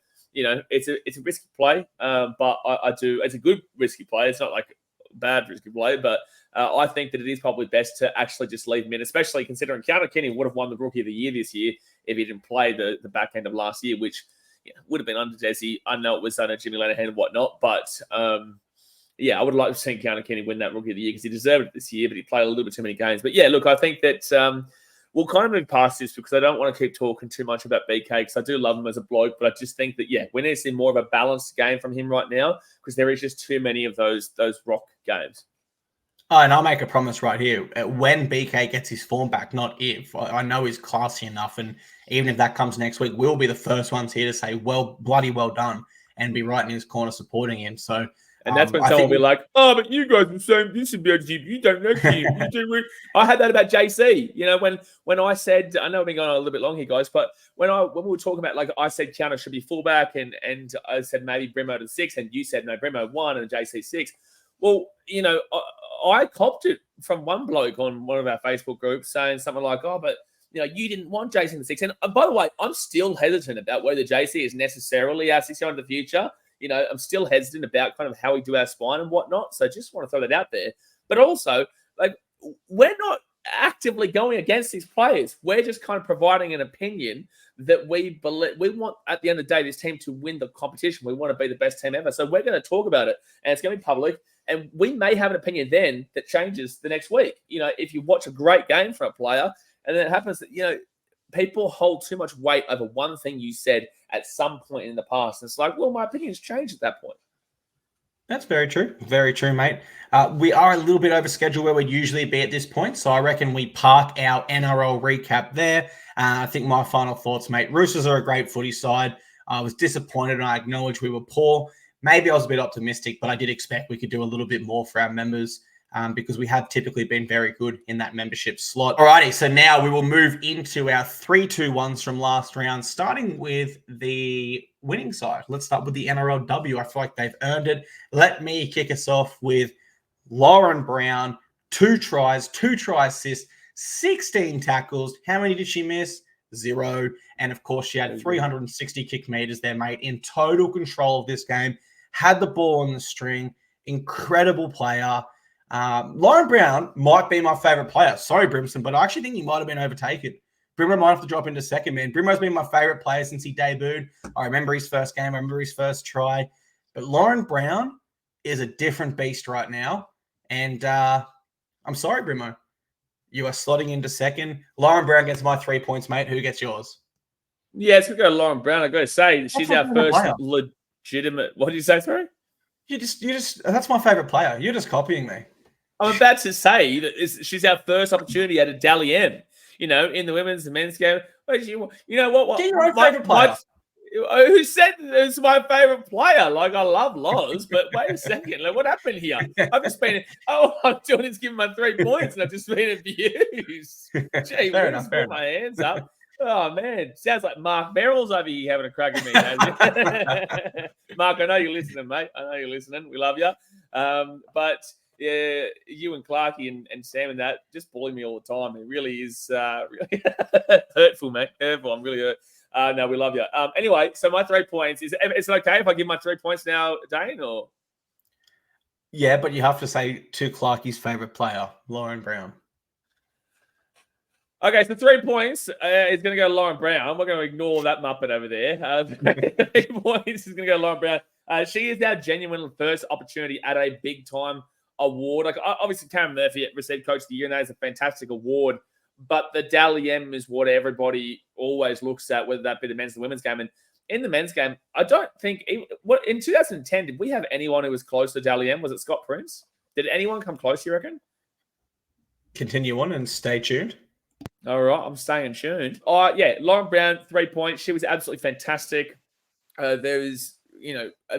risky play, but it's a good risky play. It's not like a bad risky play, but I think that it is probably best to actually just leave him in, especially considering Keanu Kenny would have won the Rookie of the Year this year if he didn't play the back end of last year, which would have been under Desi. I know it was under Jimmy Lenihan and whatnot, but yeah, I would like to see Keanu Kenny win that Rookie of the Year because he deserved it this year, but he played a little bit too many games. But yeah, look, I think that we'll kind of move past this because I don't want to keep talking too much about BK because I do love him as a bloke, but I just think that, yeah, we need to see more of a balanced game from him right now because there is just too many of those rock games. Oh, and I'll make a promise right here. When BK gets his form back, not if. I know he's classy enough, and even if that comes next week, we'll be the first ones here to say, well, bloody well done, and be right in his corner supporting him. So, and that's when someone will be like, oh, but you guys are saying this about you. You don't know him. You do. I had that about JC. You know, when I said, I know I've been going on a little bit long here, guys, but when we were talking about, like, I said Keanu should be fullback, and I said maybe Brimo to 6, and you said no, Brimo 1 and JC 6. Well, you know, I copped it from one bloke on one of our Facebook groups saying something like, oh, but, you know, you didn't want JC in the 6. And by the way, I'm still hesitant about whether JC is necessarily our 6 in the future. You know, I'm still hesitant about kind of how we do our spine and whatnot. So just want to throw that out there. But also, like, we're not actively going against these players. We're just kind of providing an opinion that we believe. We want, at the end of the day, this team to win the competition. We want to be the best team ever. So we're going to talk about it, and it's going to be public. And we may have an opinion then that changes the next week. You know, if you watch a great game from a player, and then it happens that, you know, people hold too much weight over one thing you said at some point in the past. And it's like, well, my opinion's changed at that point. That's very true. Very true, mate. We are a little bit over schedule where we'd usually be at this point. So I reckon we park our NRL recap there. I think my final thoughts, mate. Roosters are a great footy side. I was disappointed and I acknowledge we were poor. Maybe I was a bit optimistic, but I did expect we could do a little bit more for our members because we have typically been very good in that membership slot. Alrighty, so now we will move into our 3-2-1s from last round, starting with the winning side. Let's start with the NRLW. I feel like they've earned it. Let me kick us off with Lauren Brown, 2 tries, 2 try assists, 16 tackles. How many did she miss? 0. And of course, she had 360 kick meters there, mate, in total control of this game. Had the ball on the string. Incredible player. Lauren Brown might be my favorite player. Sorry, Brimson, but I actually think he might have been overtaken. Brimo might have to drop into second, man. Brimo's been my favorite player since he debuted. I remember his first game. I remember his first try. But Lauren Brown is a different beast right now. And I'm sorry, Brimo. You are slotting into second. Lauren Brown gets my 3 points, mate. Who gets yours? Yeah, it's going to go to Lauren Brown. I've got to say, she's our first legitimate... What did you say, sorry? You just. That's my favorite player. You're just copying me. I'm about to say that she's our first opportunity at a Dally M. You know, in the women's and men's game. You know what? Get your own favorite player. Who said it's my favorite player? Like, I love Loz, but wait a second. Like, what happened here? I've just been, I'm doing is giving my 3 points, and I've just been abused. Gee, fair enough. Put my hands up. Oh, man. Sounds like Mark Merrill's over here having a crack at me. Mark, I know you're listening, mate. I know you're listening. We love you. But yeah, you and Clarkey and Sam and that just bully me all the time. It really is really hurtful, mate. Hurtful. I'm really hurt. No, we love you. Anyway, so my 3 points. Is it okay if I give my 3 points now, Dane? Or yeah, but you have to say to Clarkey's favorite player, Lauren Brown. Okay, so 3 points is going to go to Lauren Brown. We're going to ignore that Muppet over there. 3 points is going to go to Lauren Brown. She is our genuine first opportunity at a big-time award. Like, obviously, Karen Murphy received Coach of the Year, and that is a fantastic award. But the Dally M is what everybody always looks at, whether that be the men's or the women's game. And in the men's game, I don't think... in 2010, did we have anyone who was close to Dally M? Was it Scott Prince? Did anyone come close, you reckon? Continue on and stay tuned. All right, I'm staying tuned. Yeah, Lauren Brown, 3 points. She was absolutely fantastic. There was,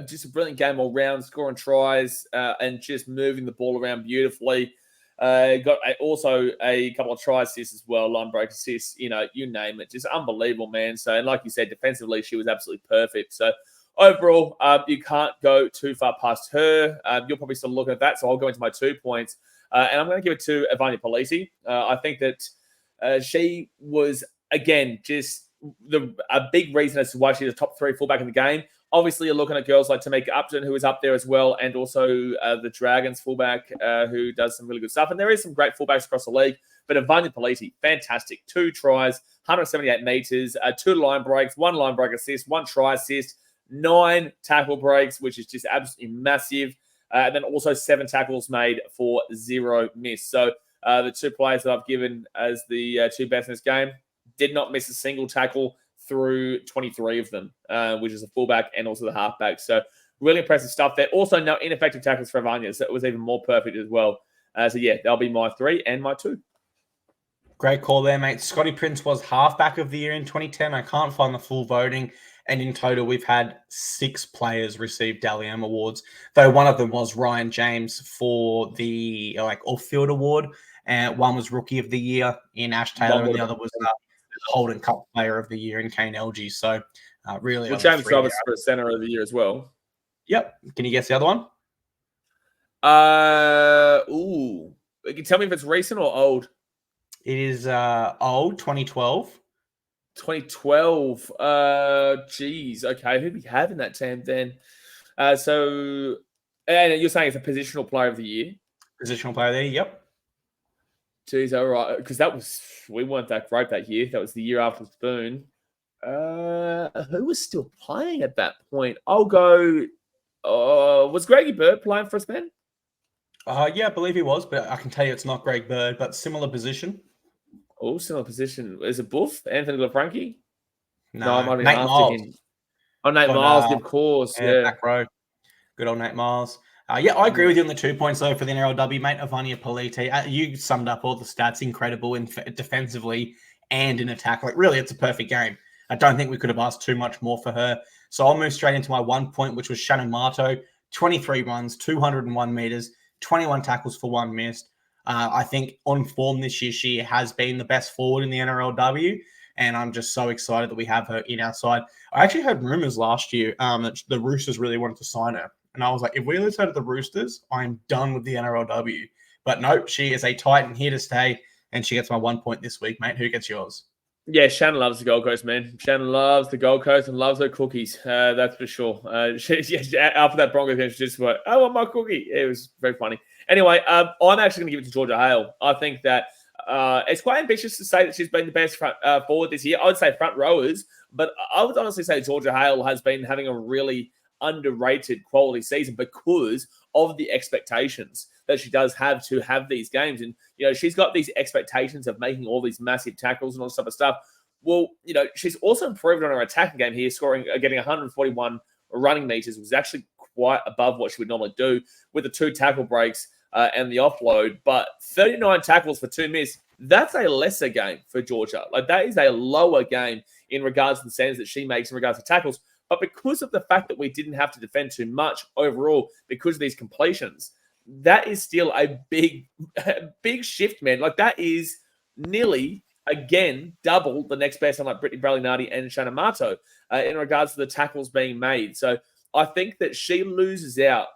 just a brilliant game all round, scoring tries and just moving the ball around beautifully. Got also a couple of try assists as well, line break assists, you name it. Just unbelievable, man. So, and like you said, defensively, she was absolutely perfect. So, overall, you can't go too far past her. You're probably still looking at that, so I'll go into my 2 points. And I'm going to give it to Evania Polisi. I think that she was, again, just a big reason as to why she's a top 3 fullback in the game. Obviously, you're looking at girls like Tamika Upton, who is up there as well, and also the Dragons fullback, who does some really good stuff. And there is some great fullbacks across the league. But Evania Polisi, fantastic. 2 tries, 178 meters, 2 line breaks, 1 line break assist, 1 try assist, 9 tackle breaks, which is just absolutely massive. And then also 7 tackles made for 0 miss. So the 2 players that I've given as the 2 best in this game did not miss a single tackle through 23 of them, which is a fullback and also the halfback. So really impressive stuff there. Also, no ineffective tackles for Vanya, so it was even more perfect as well. So yeah, that'll be my 3 and my 2. Great call there, mate. Scotty Prince was halfback of the year in 2010. I can't find the full voting. And in total, we've had 6 players receive Dally M awards, though one of them was Ryan James for the off-field award, and one was Rookie of the Year in Ash Taylor, and the other was Holden Cup Player of the Year in Kane Elgee. So really, well, James Roberts for Centre of the Year as well. Yep. Can you guess the other one? Can you tell me if it's recent or old? It is old, 2012. 2012. Geez. Okay, who do we have in that team then? So, and you're saying it's a positional player of the year? Positional player there, yep. Geez, all right. Because we weren't that great that year. That was the year after Spoon. Who was still playing at that point? I'll go. Was Greggy Bird playing for us then? Yeah, I believe he was, but I can tell you it's not Greg Bird, but similar position. Oh, similar position. Is it Buff? Anthony LaFranchi? No, I might be Nate after Miles. him. Oh, Nate Miles, of course. Yeah. Back row. Good old Nate Miles. Yeah, I agree with you on the 2 points, though, for the NRLW, mate. Avania Politi. You summed up all the stats. Incredible defensively and in attack. Really, it's a perfect game. I don't think we could have asked too much more for her. So I'll move straight into my 1 point, which was Shannon Marto. 23 runs, 201 meters, 21 tackles for 1 missed. I think on form this year, she has been the best forward in the NRLW, and I'm just so excited that we have her in our side. I actually heard rumors last year that the Roosters really wanted to sign her, and I was like, if we lose her to the Roosters, I'm done with the NRLW. But nope, she is a Titan here to stay, and she gets my 1 point this week, mate. Who gets yours? Yeah, Shannon loves the Gold Coast, man. Shannon loves the Gold Coast and loves her cookies. That's for sure. After that Broncos game, she just went, I want my cookie. It was very funny. Anyway, I'm actually going to give it to Georgia Hale. I think that it's quite ambitious to say that she's been the best forward this year. I would say front rowers, but I would honestly say Georgia Hale has been having a really underrated quality season because of the expectations that she does have to have these games. And, she's got these expectations of making all these massive tackles and all this type of stuff. Well, she's also improved on her attacking game here, getting 141 running meters, which is actually quite above what she would normally do with the 2 tackle breaks and the offload. But 39 tackles for 2 miss, that's a lesser game for Georgia. That is a lower game in regards to the standards that she makes in regards to tackles. But because of the fact that we didn't have to defend too much overall because of these completions, that is still a big shift, man. That is nearly, again, double the next best on Brittany Bradley-Nardi and Shannon Marto in regards to the tackles being made. So I think that she loses out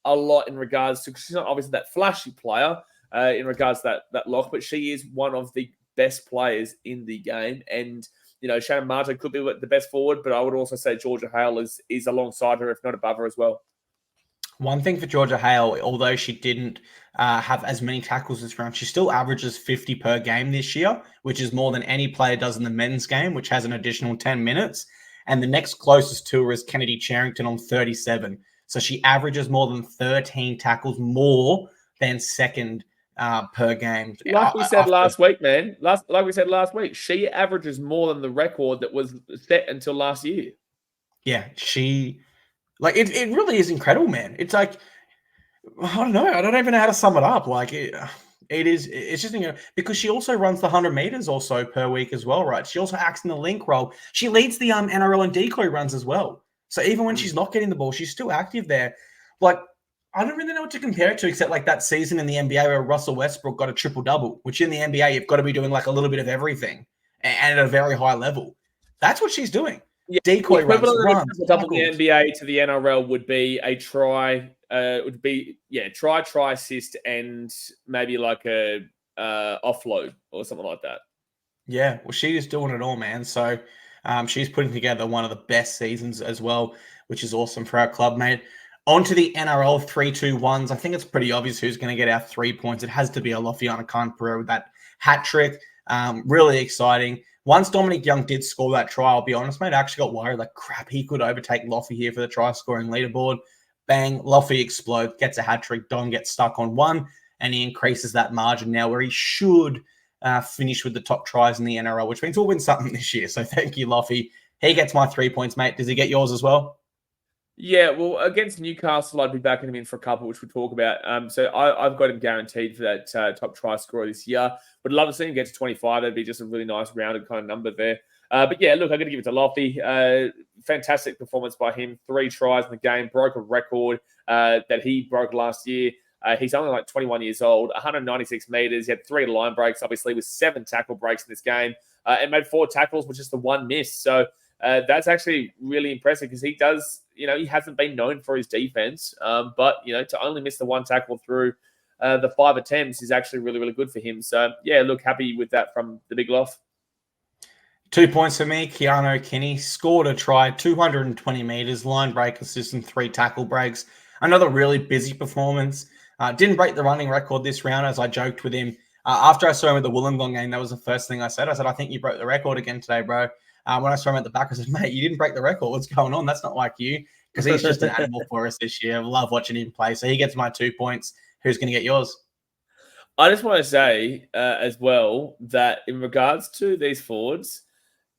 a lot in regards to, she's not obviously that flashy player in regards to that lock, but she is one of the best players in the game. And, Shannon Marto could be the best forward, but I would also say Georgia Hale is alongside her, if not above her as well. One thing for Georgia Hale, although she didn't have as many tackles this round, she still averages 50 per game this year, which is more than any player does in the men's game, which has an additional 10 minutes. And the next closest to her is Kennedy Charrington on 37. So she averages more than 13 tackles more than second per game. Like we said last week, man. Like we said last week, she averages more than the record that was set until last year. Yeah, she... it really is incredible, man. It's I don't know. I don't even know how to sum it up. It's just, because she also runs the 100 meters also per week as well, right? She also acts in the link role. She leads the NRL and decoy runs as well. So even when she's not getting the ball, she's still active there. I don't really know what to compare it to except that season in the NBA where Russell Westbrook got a triple-double, which in the NBA, you've got to be doing a little bit of everything and at a very high level. That's what she's doing. Yeah, decoy runs, double the NBA to the NRL would be a try. Try, assist, and maybe a offload or something like that. Yeah, well, she is doing it all, man. So she's putting together one of the best seasons as well, which is awesome for our club, mate. On to the NRL 3-2-1s. I think it's pretty obvious who's going to get our 3 points. It has to be Alofiana Khan-Pereira with that hat trick. Really exciting. Once Dominic Young did score that try, I'll be honest, mate, I actually got worried. Crap, he could overtake Loffy here for the try-scoring leaderboard. Bang, Loffy explodes, gets a hat-trick. Don gets stuck on 1, and he increases that margin now where he should finish with the top tries in the NRL, which means we'll win something this year. So thank you, Loffy. He gets my 3 points, mate. Does he get yours as well? Yeah, well, against Newcastle, I'd be backing him in for a couple, which we'll talk about. So I've got him guaranteed for that top try scorer this year. Would love to see him get to 25. That'd be just a really nice rounded kind of number there. But yeah, look, I'm going to give it to Loffy. Fantastic performance by him. 3 tries in the game. Broke a record that he broke last year. He's only like 21 years old, 196 meters. He had 3 line breaks, obviously, with 7 tackle breaks in this game, and made 4 tackles, with just the 1 miss. So that's actually really impressive because he does, he hasn't been known for his defense, but, to only miss the 1 tackle through the 5 attempts is actually really, really good for him. So, yeah, look, happy with that from the big loft. 2 points for me. Keanu Kenny scored a try, 220 meters, line break assist, and 3 tackle breaks. Another really busy performance. Didn't break the running record this round, as I joked with him. After I saw him at the Wollongong game, that was the first thing I said. I said, I think you broke the record again today, bro. When I saw him at the back, I said, mate, you didn't break the record. What's going on? That's not like you. Because he's just an animal for us this year. I love watching him play. So he gets my 2 points. Who's going to get yours? I just want to say as well that in regards to these forwards,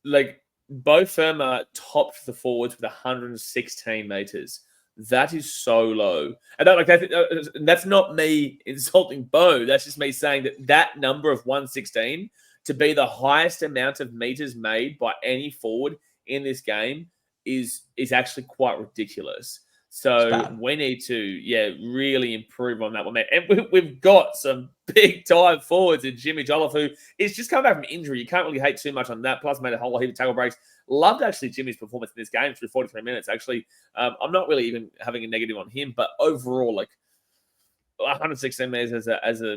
like both them are topped the forwards with 116 meters. That is so low. And that's not me insulting Bo. That's just me saying that number of 116 to be the highest amount of meters made by any forward in this game is actually quite ridiculous. So we need to, really improve on that one, man. And we've got some big-time forwards in Jimmy Jolliffe, who is just coming back from injury. You can't really hate too much on that. Plus, made a whole heap of tackle breaks. Loved, actually, Jimmy's performance in this game through 43 minutes. Actually, I'm not really even having a negative on him, but overall, like, 116 meters as a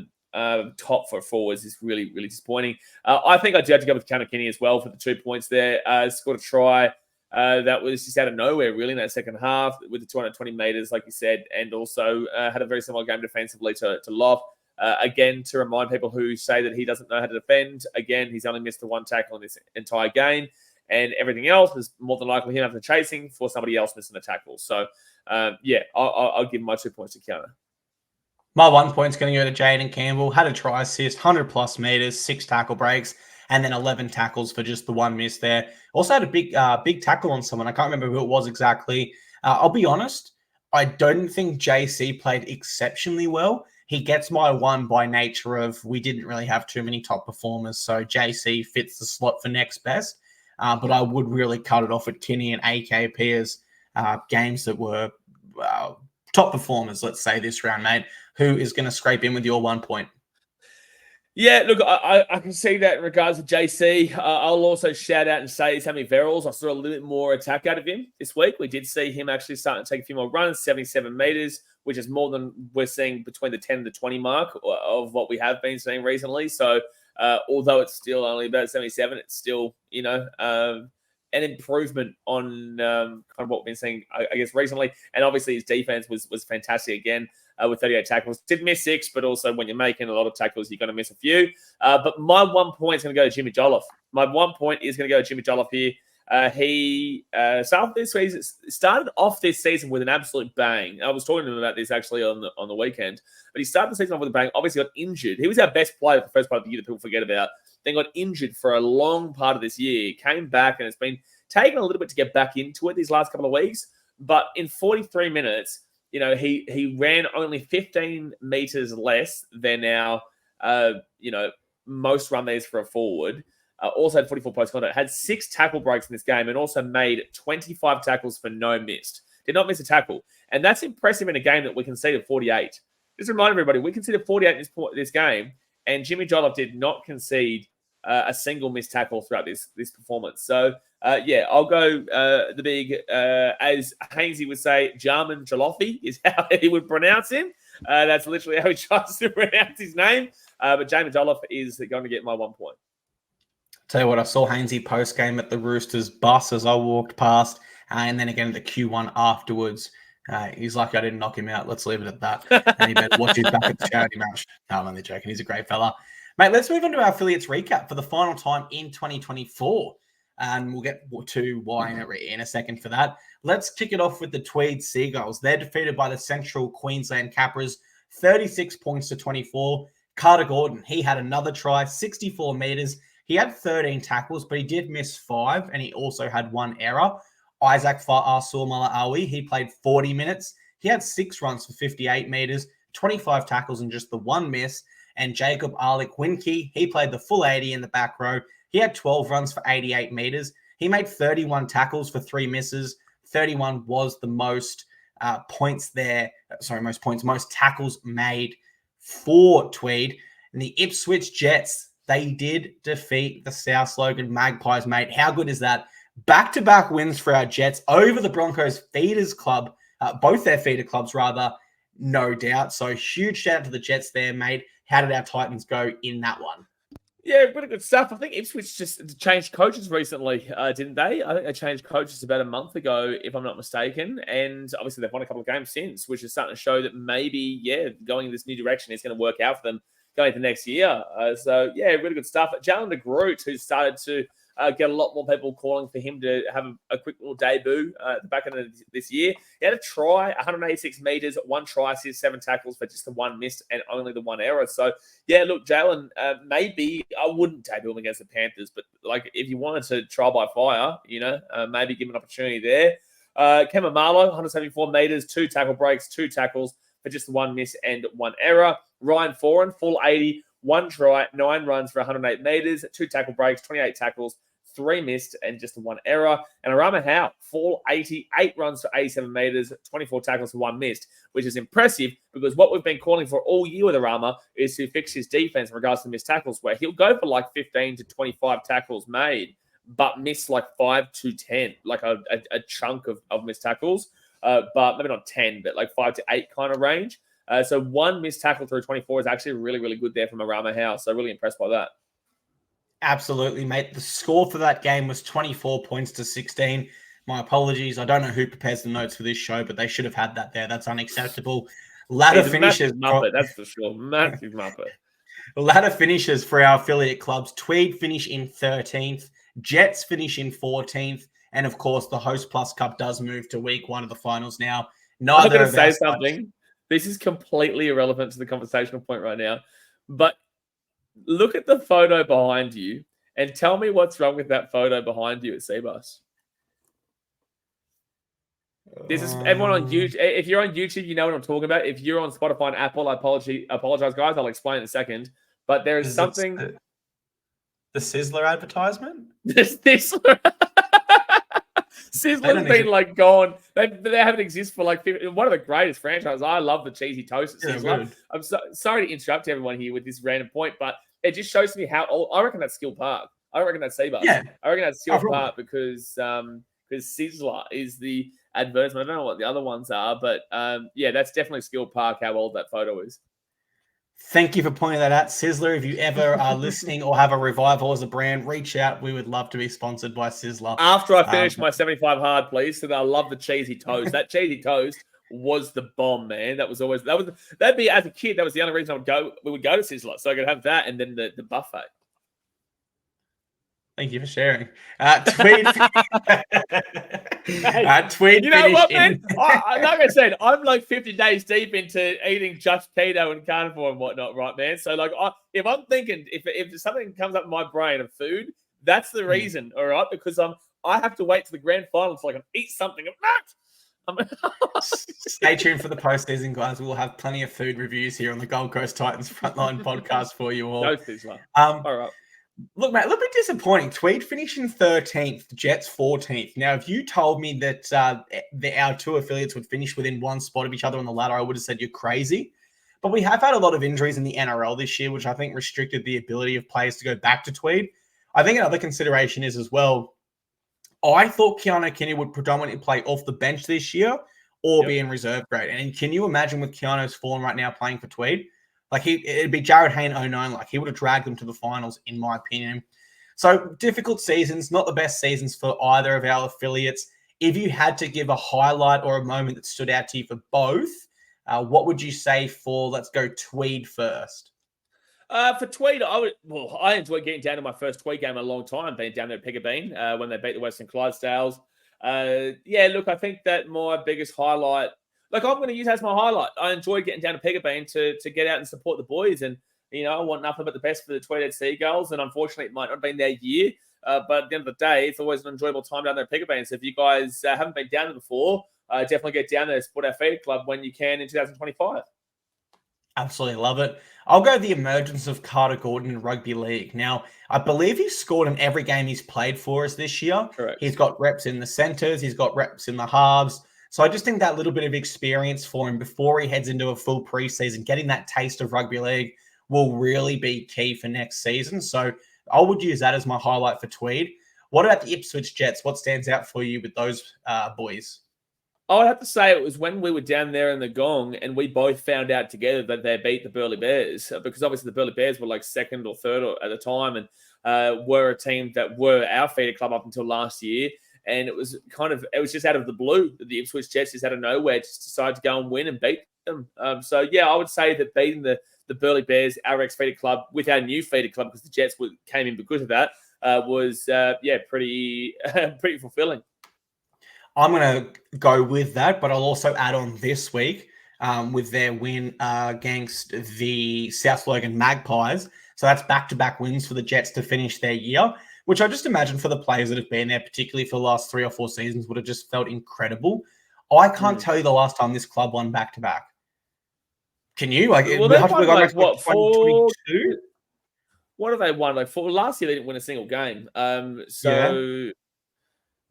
top for forwards is really, really disappointing. I think I do have to go with Keanu Kenny as well for the 2 points there. Scored a try. That was just out of nowhere, really, in that second half with the 220 meters, like you said, and also had a very similar game defensively to Love. Again, to remind people who say that he doesn't know how to defend, again, he's only missed the 1 tackle in this entire game, and everything else is more than likely him having the chasing for somebody else missing the tackle. So, I'll give my 2 points to Keanu. My 1 point's going to go to Jaden Campbell. Had a try assist, 100-plus meters, 6 tackle breaks, and then 11 tackles for just the 1 miss there. Also had a big tackle on someone. I can't remember who it was exactly. I'll be honest, I don't think JC played exceptionally well. He gets my 1 by nature of we didn't really have too many top performers, so JC fits the slot for next best. But I would really cut it off at Kinney and AKP as games that were top performers, let's say, this round, mate. Who is going to scrape in with your 1 point? Yeah, look, I can see that in regards to JC. I'll also shout out and say Sammy Verrills. I saw a little bit more attack out of him this week. We did see him actually starting to take a few more runs, 77 meters, which is more than we're seeing between the 10 and the 20 mark of what we have been seeing recently. So although it's still only about 77, it's still, an improvement on kind of what we've been seeing, I guess, recently. And obviously his defense was fantastic again. With 38 tackles. Did miss 6, but also when you're making a lot of tackles, you're going to miss a few. But my 1 point is going to go to Jimmy Jolliffe. My 1 point is going to go to Jimmy Jolliffe here. He started off this season with an absolute bang. I was talking to him about this actually on the weekend. But he started the season off with a bang. Obviously got injured. He was our best player for the first part of the year that people forget about. Then got injured for a long part of this year. Came back and it's been taken a little bit to get back into it these last couple of weeks. But in 43 minutes, he ran only 15 meters less than our, most run meters for a forward. Also had 44 post contact. Had 6 tackle breaks in this game and also made 25 tackles for no missed. Did not miss a tackle. And that's impressive in a game that we conceded 48. Just remind everybody, we conceded 48 in this game, and Jimmy Jolliffe did not concede a single missed tackle throughout this performance. So, I'll go the big, as Hainsey would say, Jarman Jolliffe is how he would pronounce him. That's literally how he tries to pronounce his name. But Jarman Jolliffe is going to get my 1 point. Tell you what, I saw Hainsey post-game at the Roosters bus as I walked past, and then again at the Q1 afterwards. He's lucky I didn't knock him out. Let's leave it at that. And he better watch his back at the charity match. No, I'm only joking. He's a great fella. Mate, let's move on to our affiliates recap for the final time in 2024. And we'll get to why in a second for that. Let's kick it off with the Tweed Seagulls. They're defeated by the Central Queensland Capras, 36 points to 24. Carter Gordon, he had another try, 64 metres. He had 13 tackles, but he did miss 5, and he also had 1 error. Isaac Fa'asuamala-Awi, he played 40 minutes. He had 6 runs for 58 metres, 25 tackles, and just the 1 miss. And Jacob Arlick-Winke, he played the full 80 in the back row. He had 12 runs for 88 metres. He made 31 tackles for 3 misses. 31 was the most points there. Most tackles made for Tweed. And the Ipswich Jets, they did defeat the South Logan Magpies, mate. How good is that? Back-to-back wins for our Jets over the Broncos Feeders Club, both their feeder clubs, rather, no doubt. So huge shout out to the Jets there, mate. How did our Titans go in that one? Yeah, pretty good stuff. I think Ipswich just changed coaches recently, didn't they? I think they changed coaches about a month ago, if I'm not mistaken. And obviously they've won a couple of games since, which is starting to show that maybe, going in this new direction is going to work out for them going into next year. Really good stuff. Jalen de Groot, who started to get a lot more people calling for him to have a quick little debut at the back end of this year. He had a try, 186 metres, 1 try assist, 7 tackles for just the 1 missed and only the 1 error. So, look, Jalen, maybe I wouldn't debut him against the Panthers, but like if you wanted to trial by fire, maybe give him an opportunity there. Kemba Marlowe, 174 metres, 2 tackle breaks, 2 tackles for just the 1 miss and 1 error. Ryan Foran, full 80, 1 try, 9 runs for 108 metres, 2 tackle breaks, 28 tackles, 3 missed and just 1 error. And Arama Howe, full 80, 8 runs for 87 metres, 24 tackles for 1 missed, which is impressive because what we've been calling for all year with Arama is to fix his defense in regards to missed tackles, where he'll go for like 15 to 25 tackles made, but miss like 5 to 10, like a chunk of missed tackles, but maybe not 10, but like 5 to 8 kind of range. So 1 missed tackle through 24 is actually really, really good there from Arama Howe. So really impressed by that. Absolutely, mate. The score for that game was 24 points to 16. My apologies. I don't know who prepares the notes for this show, but they should have had that there. That's unacceptable. Ladder finishes. Muppet, that's for sure. Massive Muppet. Ladder finishes for our affiliate clubs. Tweed finish in 13th. Jets finish in 14th. And, of course, the HostPlus Cup does move to week 1 of the finals now. I'm going to say something. This is completely irrelevant to the conversational point right now. But look at the photo behind you and tell me what's wrong with that photo behind you at Cbus. This is everyone on YouTube. If you're on YouTube, you know what I'm talking about. If you're on Spotify and Apple, I apologize, guys. I'll explain in a second. But there is something. The Sizzler advertisement? The Sizzler. Sizzler's been like gone. They haven't existed for like 50, one of the greatest franchises. I love the cheesy toast at Sizzler. I'm sorry to interrupt everyone here with this random point, but it just shows me how old. I reckon that's Skill Park. I don't reckon that's Cbus. Yeah. I reckon that's Skill Park because Sizzler is the advertisement. I don't know what the other ones are, but that's definitely Skill Park. How old that photo is. Thank you for pointing that out, Sizzler. If you ever are listening or have a revival as a brand, reach out. We would love to be sponsored by Sizzler. After I finish my 75 hard, please. So I love the cheesy toast. That cheesy toast was the bomb, man. That'd be as a kid. That was the only reason we would go to Sizzler, so I could have that and then the buffet. Thank you for sharing. Tweed. Tweed. You know what, man? Like I said, I'm like 50 days deep into eating just keto and carnivore and whatnot, right, man? So, like, if I'm thinking, if something comes up in my brain of food, that's the reason, all right? Because I have to wait to the grand final so I can eat something. Stay tuned for the postseason, guys. We'll have plenty of food reviews here on the Gold Coast Titans Frontline Podcast for you all. No, Sizzler. All right. Look, mate, a little bit disappointing. Tweed finishing 13th, Jets 14th. Now, if you told me that our 2 affiliates would finish within 1 spot of each other on the ladder, I would have said you're crazy. But we have had a lot of injuries in the NRL this year, which I think restricted the ability of players to go back to Tweed. I think another consideration is as well, I thought Keanu Kinney would predominantly play off the bench this year or be in reserve grade. And can you imagine with Keanu's form right now playing for Tweed? Like it'd be Jared Hayne 09. Like he would have dragged them to the finals, in my opinion. So difficult seasons, not the best seasons for either of our affiliates. If you had to give a highlight or a moment that stood out to you for both, what would you say for, let's go Tweed first? For Tweed, I enjoyed getting down to my first Tweed game in a long time, being down there at Pegabeen when they beat the Western Clydesdales. Look, I think that my biggest highlight, like I'm going to use that as my highlight. I enjoyed getting down to Pigabeen to get out and support the boys. And, I want nothing but the best for the Tweed Seagulls. And unfortunately, it might not have been their year. But at the end of the day, it's always an enjoyable time down there at Pigabeen. So if you guys haven't been down there before, definitely get down there and support our feeder club when you can in 2025. Absolutely love it. I'll go the emergence of Carter Gordon in rugby league. Now, I believe he's scored in every game he's played for us this year. Correct. He's got reps in the centres. He's got reps in the halves. So I just think that little bit of experience for him before he heads into a full preseason, getting that taste of rugby league will really be key for next season. So I would use that as my highlight for Tweed. What about the Ipswich Jets? What stands out for you with those boys? I would have to say it was when we were down there in the Gong and we both found out together that they beat the Burleigh Bears, because obviously the Burleigh Bears were like second or third at the time and were a team that were our feeder club up until last year. And it was just out of the blue that the Ipswich Jets just out of nowhere just decided to go and win and beat them. I would say that beating the Burleigh Bears, our ex-feeder club, with our new feeder club, because the Jets came in because of that, was pretty fulfilling. I'm going to go with that, but I'll also add on this week with their win against the South Logan Magpies. So that's back-to-back wins for the Jets to finish their year, which I just imagine for the players that have been there, particularly for the last 3 or 4 seasons, would have just felt incredible. I can't tell you the last time this club won back-to-back. Can you? Well, they won 2022? What have they won? Like 4? Last year they didn't win a single game.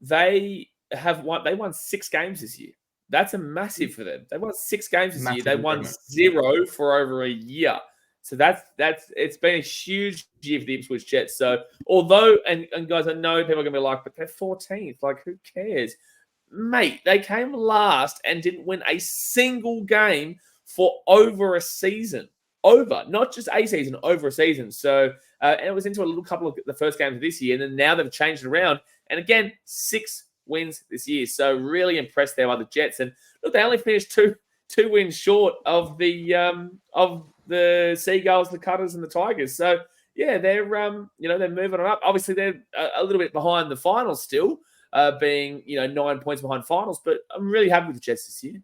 They have won. They won 6 games this year. That's a massive for them. They won 6 games this year. They won 0 for over a year. So it's been a huge year for the Ipswich Jets. So although, and guys, I know people are going to be like, but they're 14th. Like, who cares? Mate, they came last and didn't win a single game for over a season. Over, not just a season, over a season. So, and it was into a little couple of the first games of this year, and then now they've changed it around. And again, 6 wins this year. So really impressed there by the Jets. And look, they only finished two wins short of the Seagulls, the Cutters, and the Tigers. So yeah, they're they're moving on up. Obviously, they're a little bit behind the finals still, being 9 points behind finals. But I'm really happy with the Jets this year.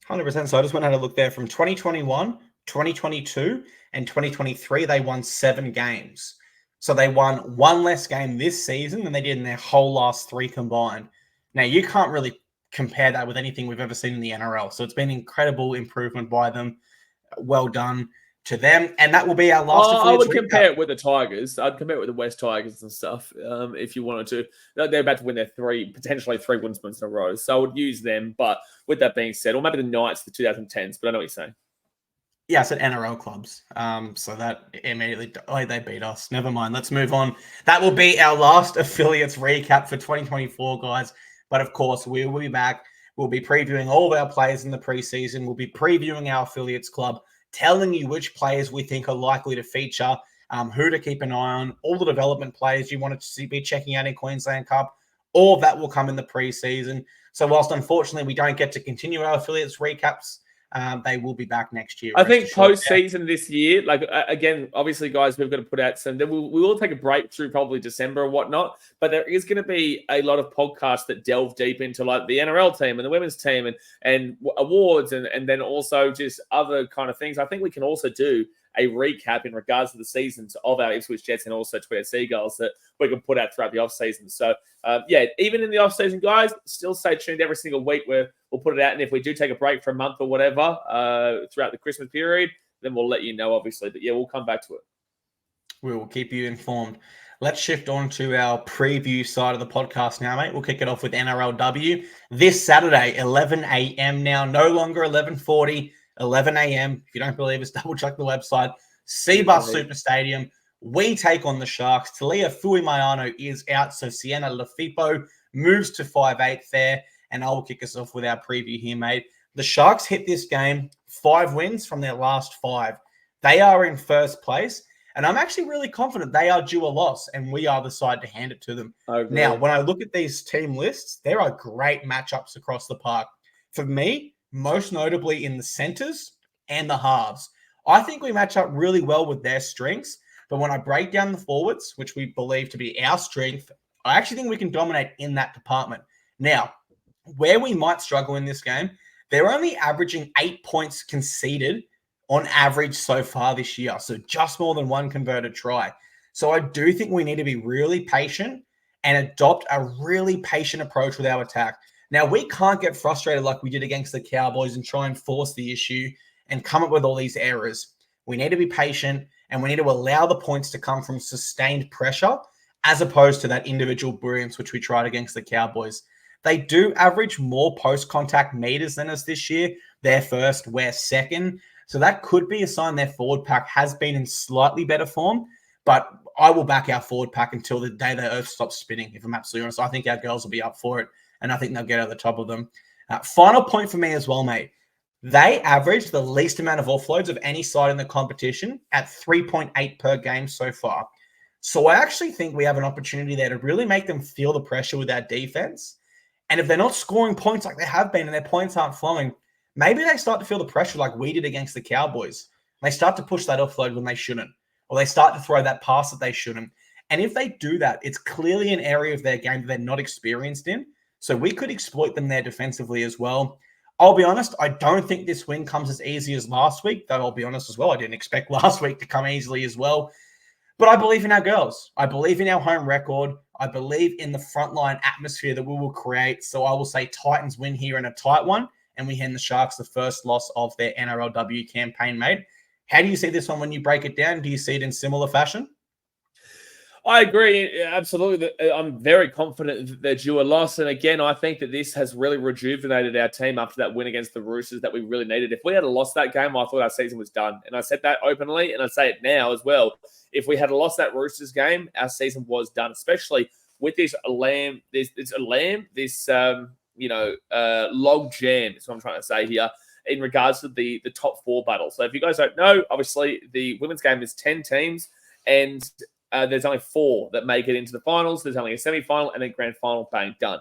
100%. So I just went and had a look there from 2021, 2022, and 2023. They won 7 games. So they won 1 less game this season than they did in their whole last 3 combined. Now, you can't really compare that with anything we've ever seen in the NRL. So it's been incredible improvement by them. Well done to them. And that will be our last. I would compare it with the Tigers. I'd compare it with the West Tigers and stuff, if you wanted to. They're about to win their potentially three wins in a row. So I would use them. But with that being said, or maybe the Knights, the 2010s, but I know what you're saying. Yeah, I said NRL clubs. So that immediately, they beat us. Never mind. Let's move on. That will be our last affiliates recap for 2024, guys. But of course, we will be back. We'll be previewing all of our players in the preseason. We'll be previewing our affiliates club, telling you which players we think are likely to feature, who to keep an eye on, all the development players you want to be checking out in Queensland Cup. All of that will come in the preseason. So whilst unfortunately we don't get to continue our affiliates recaps, they will be back next year. I think post-season this year, again, obviously, guys, we've got to put out some. We will take a break through probably December or whatnot, but there is going to be a lot of podcasts that delve deep into like the NRL team and the women's team and awards and then also just other kind of things. I think we can also do a recap in regards to the seasons of our Ipswich Jets and also Tweed Seagulls that we can put out throughout the off-season. So, even in the off-season, guys, still stay tuned every single week where we'll put it out. And if we do take a break for a month or whatever throughout the Christmas period, then we'll let you know, obviously. But, we'll come back to it. We will keep you informed. Let's shift on to our preview side of the podcast now, mate. We'll kick it off with NRLW. This Saturday, 11 a.m. now, no longer 11:40. 11 a.m. If you don't believe us, double check the website. Cbus Super Stadium. We take on the Sharks. Talia Fuimayano is out, so Sienna Lafipo moves to 5'8" there, and I will kick us off with our preview here, mate. The Sharks hit this game 5 wins from their last 5. They are in first place, and I'm actually really confident they are due a loss, and we are the side to hand it to them. Now, when I look at these team lists, there are great matchups across the park. For me, most notably in the centers and the halves. I think we match up really well with their strengths, but when I break down the forwards, which we believe to be our strength, I actually think we can dominate in that department. Now, where we might struggle in this game, they're only averaging 8 points conceded on average so far this year. So just more than one converted try. So I do think we need to be really patient and adopt a really patient approach with our attack. Now, we can't get frustrated like we did against the Cowboys and try and force the issue and come up with all these errors. We need to be patient and we need to allow the points to come from sustained pressure as opposed to that individual brilliance, which we tried against the Cowboys. They do average more post-contact meters than us this year. They're first, we're second. So that could be a sign their forward pack has been in slightly better form. But I will back our forward pack until the day the earth stops spinning, if I'm absolutely honest. I think our girls will be up for it, and I think they'll get over the top of them. Final point for me as well, mate. They average the least amount of offloads of any side in the competition at 3.8 per game so far. So I actually think we have an opportunity there to really make them feel the pressure with our defense. And if they're not scoring points like they have been and their points aren't flowing, maybe they start to feel the pressure like we did against the Cowboys. They start to push that offload when they shouldn't. Or they start to throw that pass that they shouldn't. And if they do that, it's clearly an area of their game that they're not experienced in. So we could exploit them there defensively as well. I'll be honest, I don't think this win comes as easy as last week. Though I'll be honest as well, I didn't expect last week to come easily as well. But I believe in our girls. I believe in our home record. I believe in the frontline atmosphere that we will create. So I will say Titans win here in a tight one. And we hand the Sharks the first loss of their NRLW campaign, mate. How do you see this one when you break it down? Do you see it in similar fashion? I agree, absolutely. I'm very confident they're due a loss. And again, I think that this has really rejuvenated our team after that win against the Roosters that we really needed. If we had lost that game, I thought our season was done. And I said that openly, and I say it now as well. If we had lost that Roosters game, our season was done, especially with this log jam, is what I'm trying to say here, in regards to the top four battle. So if you guys don't know, obviously the women's game is 10 teams and there's only 4 that make it into the finals. There's only a semi-final and a grand final bang done.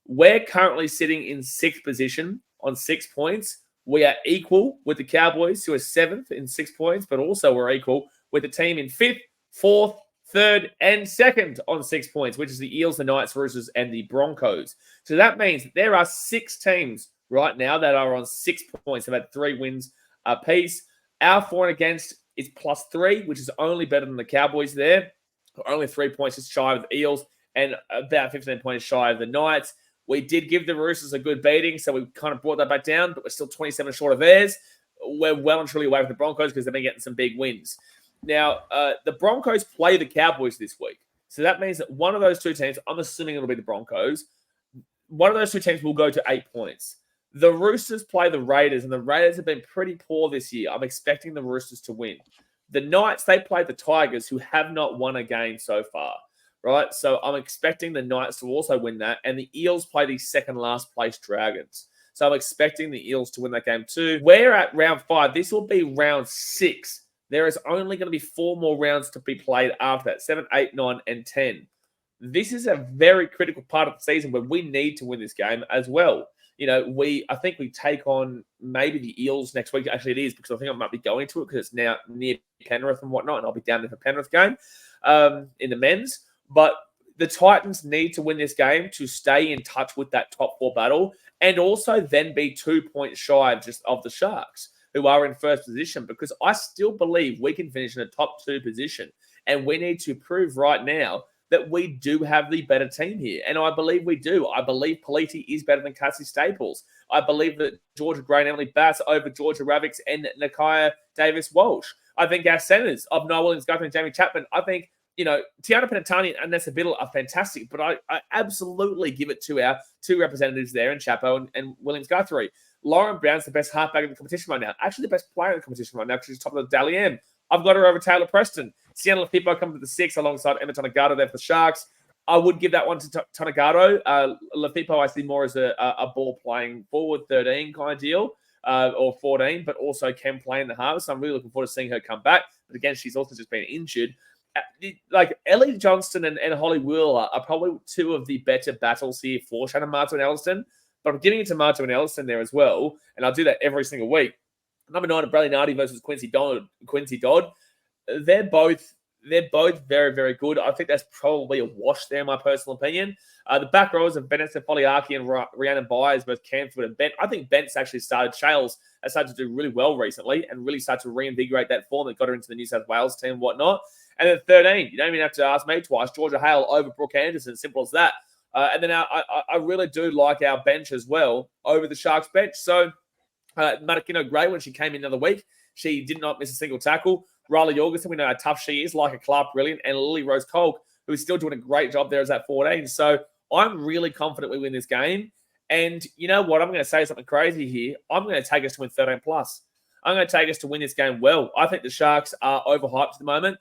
We're currently sitting in 6th position on 6 points. We are equal with the Cowboys, who are 7th in 6 points, but also we're equal with the team in 5th, 4th, 3rd, and 2nd on 6 points, which is the Eels, the Knights, Roosters, and the Broncos. So that means there are 6 teams right now that are on 6 points. They've had 3 wins apiece. Our for and against is +3, which is only better than the Cowboys there. Only 3 points just shy of the Eels and about 15 points shy of the Knights. We did give the Roosters a good beating, so we kind of brought that back down, but we're still 27 short of theirs. We're well and truly away from the Broncos because they've been getting some big wins. Now, the Broncos play the Cowboys this week. So that means that one of those 2 teams, I'm assuming it'll be the Broncos, one of those 2 teams will go to 8 points. The Roosters play the Raiders, and the Raiders have been pretty poor this year. I'm expecting the Roosters to win. The Knights, they play the Tigers, who have not won a game so far, right? So I'm expecting the Knights to also win that, and the Eels play the second last place Dragons. So I'm expecting the Eels to win that game too. We're at round 5. This will be round 6. There is only going to be 4 more rounds to be played after that, 7, 8, 9, and 10. This is a very critical part of the season where we need to win this game as well. You know, I think we take on maybe the Eels next week. Actually, it is because I think I might be going to it because it's now near Penrith and whatnot, and I'll be down there for Penrith game in the men's. But the Titans need to win this game to stay in touch with that top 4 battle and also then be 2 points shy of the Sharks, who are in first position, because I still believe we can finish in a top 2 position. And we need to prove right now that we do have the better team here. And I believe we do. I believe Politi is better than Cassie Staples. I believe that Georgia Gray and Emily Bass over Georgia Ravix and Nakia Davis-Walsh. I think our centers of Noah Williams-Guthrie and Jamie Chapman, I think, Tiana Penatani and Nessa Biddle are fantastic, but I absolutely give it to our 2 representatives there in Chapo and Williams-Guthrie. Lauren Brown's the best halfback in the competition right now. Actually, the best player in the competition right now because she's top of the Dally M. I've got her over Taylor Preston. Sienna Latipo coming to the 6 alongside Emma Tonagato there for the Sharks. I would give that one to Tonagato. Latipo I see more as a ball-playing forward 13 kind of deal, or 14, but also can play in the half. So I'm really looking forward to seeing her come back. But again, she's also just been injured. Like Ellie Johnston and Holly Wheeler are probably 2 of the better battles here for Shannon Martin and Elliston. But I'm giving it to Martin and Elliston there as well. And I'll do that every single week. Number 9, Bradley Nardi versus Quincy Dodd. They're both they're both very, very good. I think that's probably a wash there, in my personal opinion. The back rows of Bennett, Foliaki, and Rhiannon Byers, both Canfield and Bent. I think Bent's actually Shales has started to do really well recently and really started to reinvigorate that form that got her into the New South Wales team and whatnot. And then 13, you don't even have to ask me twice. Georgia Hale over Brooke Anderson, simple as that. And then I really do like our bench as well over the Sharks bench. So Matakino Gray, when she came in the other week, she did not miss a single tackle. Riley Jorgensen, we know how tough she is, like a Clark Brilliant, and Lily Rose Kolk, who is still doing a great job there as that 14. So I'm really confident we win this game. And you know what? I'm going to say something crazy here. I'm going to take us to win 13+. I'm going to take us to win this game well. I think the Sharks are overhyped at the moment.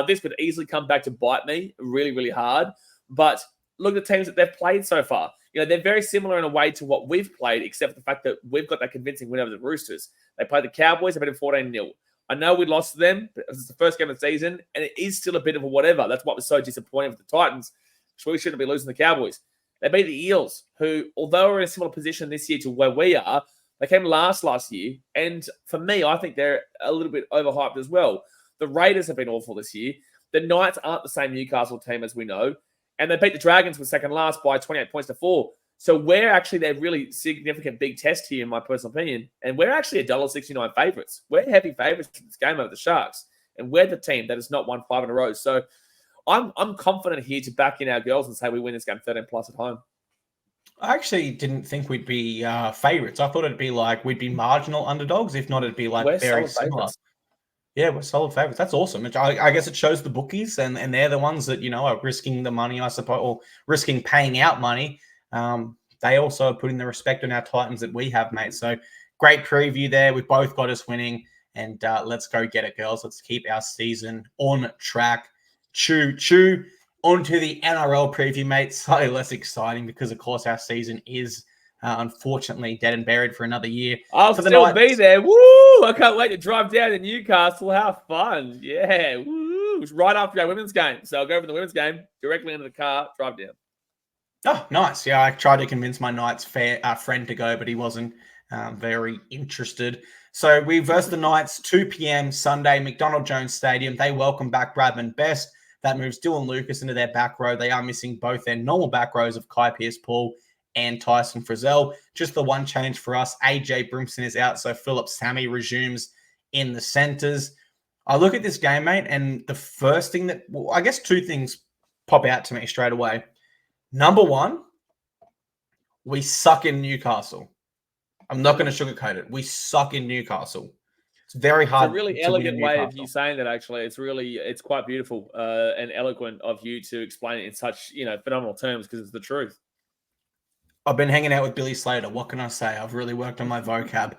This could easily come back to bite me really, really hard. But look at the teams that they've played so far. You know, they're very similar in a way to what we've played, except for the fact that we've got that convincing win over the Roosters. They played the Cowboys, they beat them 14-0. I know we lost to them, but it's the first game of the season, and it is still a bit of a whatever. That's what was so disappointing with the Titans. So we shouldn't be losing the Cowboys. They beat the Eels, who, although are in a similar position this year to where we are, they came last year. And for me, I think they're a little bit overhyped as well. The Raiders have been awful this year. The Knights aren't the same Newcastle team as we know. And they beat the Dragons with second last by 28 points to 4. So we're actually their really significant big test here, in my personal opinion. And we're actually $1.69 favourites. We're heavy favourites in this game over the Sharks. And we're the team that has not won 5 in a row. So I'm confident here to back in our girls and say we win this game 13+ at home. I actually didn't think we'd be favourites. I thought it'd be like we'd be marginal underdogs. If not, it'd be like very similar. Favorites. Yeah, we're solid favourites. That's awesome. I guess it shows the bookies, and they're the ones that, you know, are risking the money, I suppose, or risking paying out money. They also are putting the respect on our Titans that we have, mate. So great preview there. We've both got us winning, and let's go get it, girls. Let's keep our season on track. Choo. On to the NRL preview, mate. Slightly less exciting because, of course, our season is unfortunately dead and buried for another year. I'll still be there. Woo! I can't wait to drive down to Newcastle. How fun. Yeah. Woo! It's right after our women's game. So I'll go from the women's game directly into the car, drive down. Oh, nice. Yeah, I tried to convince my Knights friend to go, but he wasn't very interested. So we verse the Knights, 2 p.m. Sunday, McDonald Jones Stadium. They welcome back Bradman Best. That moves Dylan Lucas into their back row. They are missing both their normal back rows of Kai Pearce-Paul and Tyson Frizzell. Just the one change for us. AJ Brimson is out, so Philip Sammy resumes in the centers. I look at this game, mate, and the first thing that, well, I guess two things pop out to me straight away. Number one, we suck in Newcastle. I'm not going to sugarcoat it. We suck in Newcastle. It's very hard. It's a really elegant way of you saying that, actually. It's quite beautiful and eloquent of you to explain it in such, phenomenal terms, because it's the truth. I've been hanging out with Billy Slater. What can I say? I've really worked on my vocab.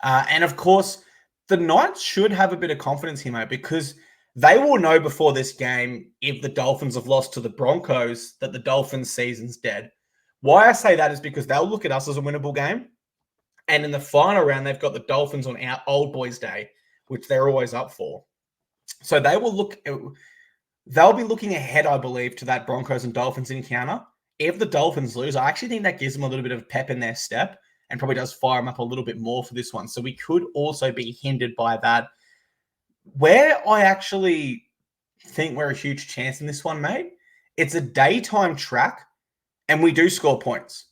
And of course, the Knights should have a bit of confidence here, mate, because they will know before this game, if the Dolphins have lost to the Broncos, that the Dolphins season's dead. Why I say that is because they'll look at us as a winnable game. And in the final round, they've got the Dolphins on our Old Boys Day, which they're always up for. So they'll be looking ahead, I believe, to that Broncos and Dolphins encounter. If the Dolphins lose, I actually think that gives them a little bit of pep in their step and probably does fire them up a little bit more for this one. So we could also be hindered by that. Where I actually think we're a huge chance in this one, mate, it's a daytime track and we do score points.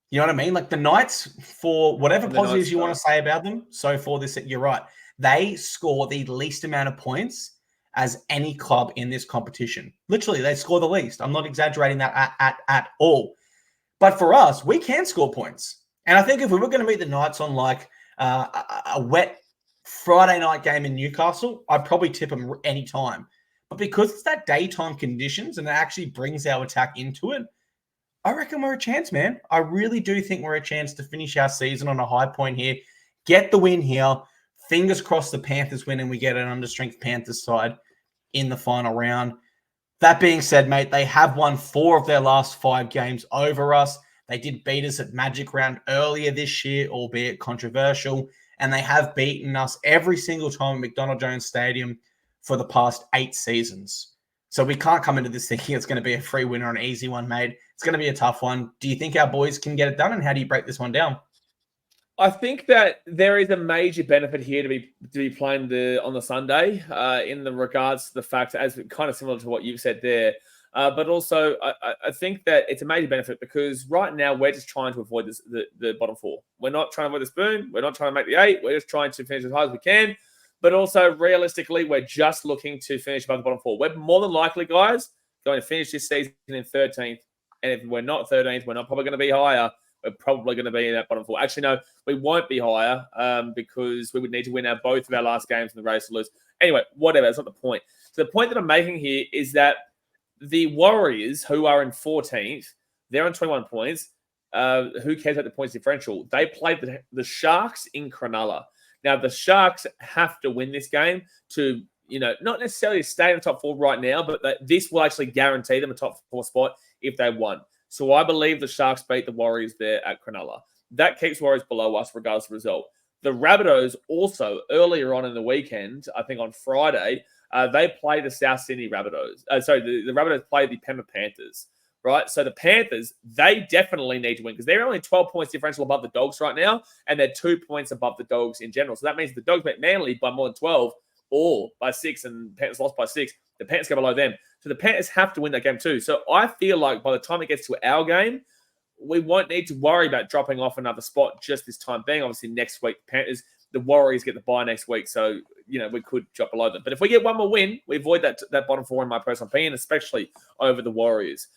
You know what I mean? Like the Knights, for whatever positives you want to say about them, so for this, you're right. They score the least amount of points as any club in this competition. Literally, they score the least. I'm not exaggerating that at all. But for us, we can score points. And I think if we were going to meet the Knights on like a wet Friday night game in Newcastle, I'd probably tip them any time. But because it's that daytime conditions and it actually brings our attack into it, I reckon we're a chance, man. I really do think we're a chance to finish our season on a high point here. Get the win here. Fingers crossed the Panthers win and we get an understrength Panthers side in the final round. That being said, mate, they have won 4 of their last 5 games over us. They did beat us at Magic Round earlier this year, albeit controversial. And they have beaten us every single time at McDonald Jones Stadium for the past 8 seasons. So we can't come into this thinking it's going to be a free winner, an easy one, mate. It's going to be a tough one. Do you think our boys can get it done? And how do you break this one down? I think that there is a major benefit here to be playing on the Sunday in the regards to the fact, as kind of similar to what you've said there. But also, I think that it's a major benefit because right now we're just trying to avoid the bottom four. We're not trying to avoid the spoon. We're not trying to make the 8. We're just trying to finish as high as we can. But also, realistically, we're just looking to finish above the bottom 4. We're more than likely, guys, going to finish this season in 13th. And if we're not 13th, we're not probably going to be higher. We're probably going to be in that bottom 4. Actually, no, we won't be higher because we would need to win both of our last games in the race to lose. Anyway, whatever. That's not the point. So the point that I'm making here is that the Warriors, who are in 14th, they're on 21 points. Who cares about the points differential? They played the Sharks in Cronulla. Now, the Sharks have to win this game to, not necessarily stay in the top 4 right now, but this will actually guarantee them a top 4 spot if they won. So I believe the Sharks beat the Warriors there at Cronulla. That keeps Warriors below us regardless of the result. The Rabbitohs also, earlier on in the weekend, I think on Friday, they played the South Sydney Rabbitohs. The Rabbitohs played the Penrith Panthers, right? So the Panthers, they definitely need to win because they're only 12 points differential above the Dogs right now, and they're 2 points above the Dogs in general. So that means the Dogs beat Manly by more than 12 or by 6, and Panthers lost by 6. The Panthers go below them. So the Panthers have to win that game too. So I feel like by the time it gets to our game, we won't need to worry about dropping off another spot just this time being. Obviously, next week, the Warriors get the bye next week. So, we could drop below them. But if we get one more win, we avoid that bottom 4 in my personal opinion, especially over the Warriors.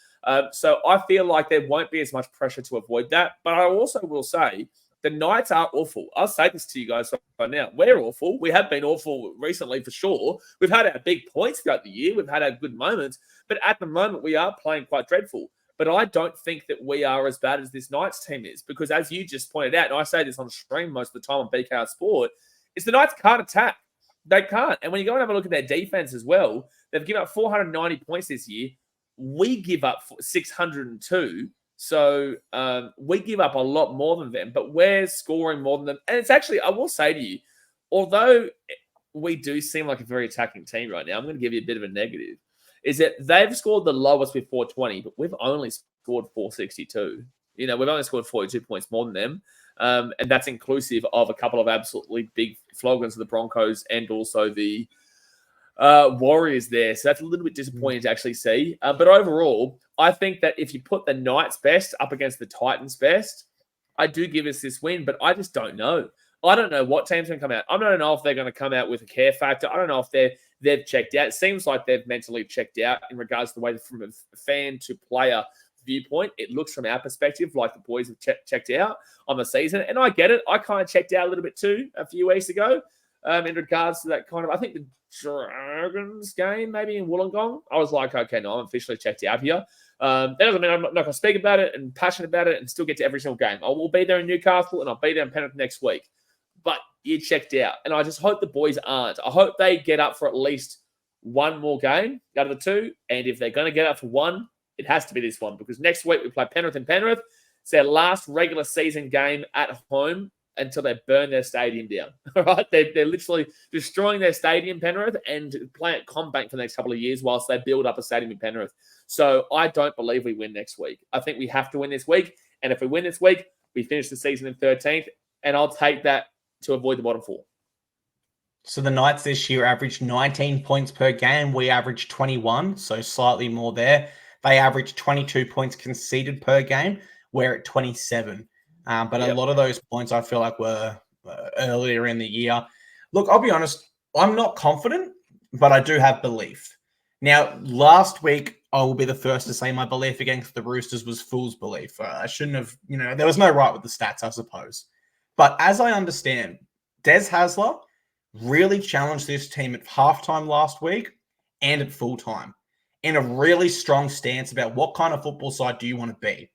So I feel like there won't be as much pressure to avoid that. But I also will say the Knights are awful. I'll say this to you guys right now. We're awful. We have been awful recently for sure. We've had our big points throughout the year. We've had our good moments. But at the moment, we are playing quite dreadful. But I don't think that we are as bad as this Knights team is because as you just pointed out, and I say this on stream most of the time on BKRsport, is the Knights can't attack. They can't. And when you go and have a look at their defense as well, they've given up 490 points this year. We give up 602. So we give up a lot more than them, but we're scoring more than them. And it's actually, I will say to you, although we do seem like a very attacking team right now, I'm going to give you a bit of a negative, is that they've scored the lowest with 420, but we've only scored 462. We've only scored 42 points more than them. And that's inclusive of a couple of absolutely big floggings of the Broncos and also the Warriors there. So that's a little bit disappointing to actually see. But overall, I think that if you put the Knights best up against the Titans best, I do give us this win, but I just don't know. I don't know what team's going to come out. I don't know if they're going to come out with a care factor. I don't know if they've checked out. It seems like they've mentally checked out in regards to the way from a fan to player viewpoint. It looks from our perspective like the boys have checked out on the season. And I get it. I kind of checked out a little bit too a few weeks ago in regards to that kind of, I think the Dragons game, maybe in Wollongong. I was like, okay, no, I'm officially checked out here. That doesn't mean I'm not going to speak about it and passionate about it and still get to every single game. I will be there in Newcastle and I'll be there in Penrith next week. But you checked out. And I just hope the boys aren't. I hope they get up for at least one more game out of the 2. And if they're going to get up for one, it has to be this one. Because next week we play Penrith and Penrith. It's their last regular season game at home until they burn their stadium down. All right? They're literally destroying their stadium, Penrith, and playing at CommBank for the next couple of years whilst they build up a stadium in Penrith. So I don't believe we win next week. I think we have to win this week. And if we win this week, we finish the season in 13th. And I'll take that to avoid the bottom 4. So the Knights this year averaged 19 points per game. We averaged 21, so slightly more there. They averaged 22 points conceded per game. We're at 27. But a lot of those points I feel like were earlier in the year. Look, I'll be honest, I'm not confident, but I do have belief. Now, last week, I will be the first to say my belief against the Roosters was fool's belief. I shouldn't have, there was no right with the stats, I suppose. But as I understand, Des Hasler really challenged this team at halftime last week and at full time in a really strong stance about what kind of football side do you want to be.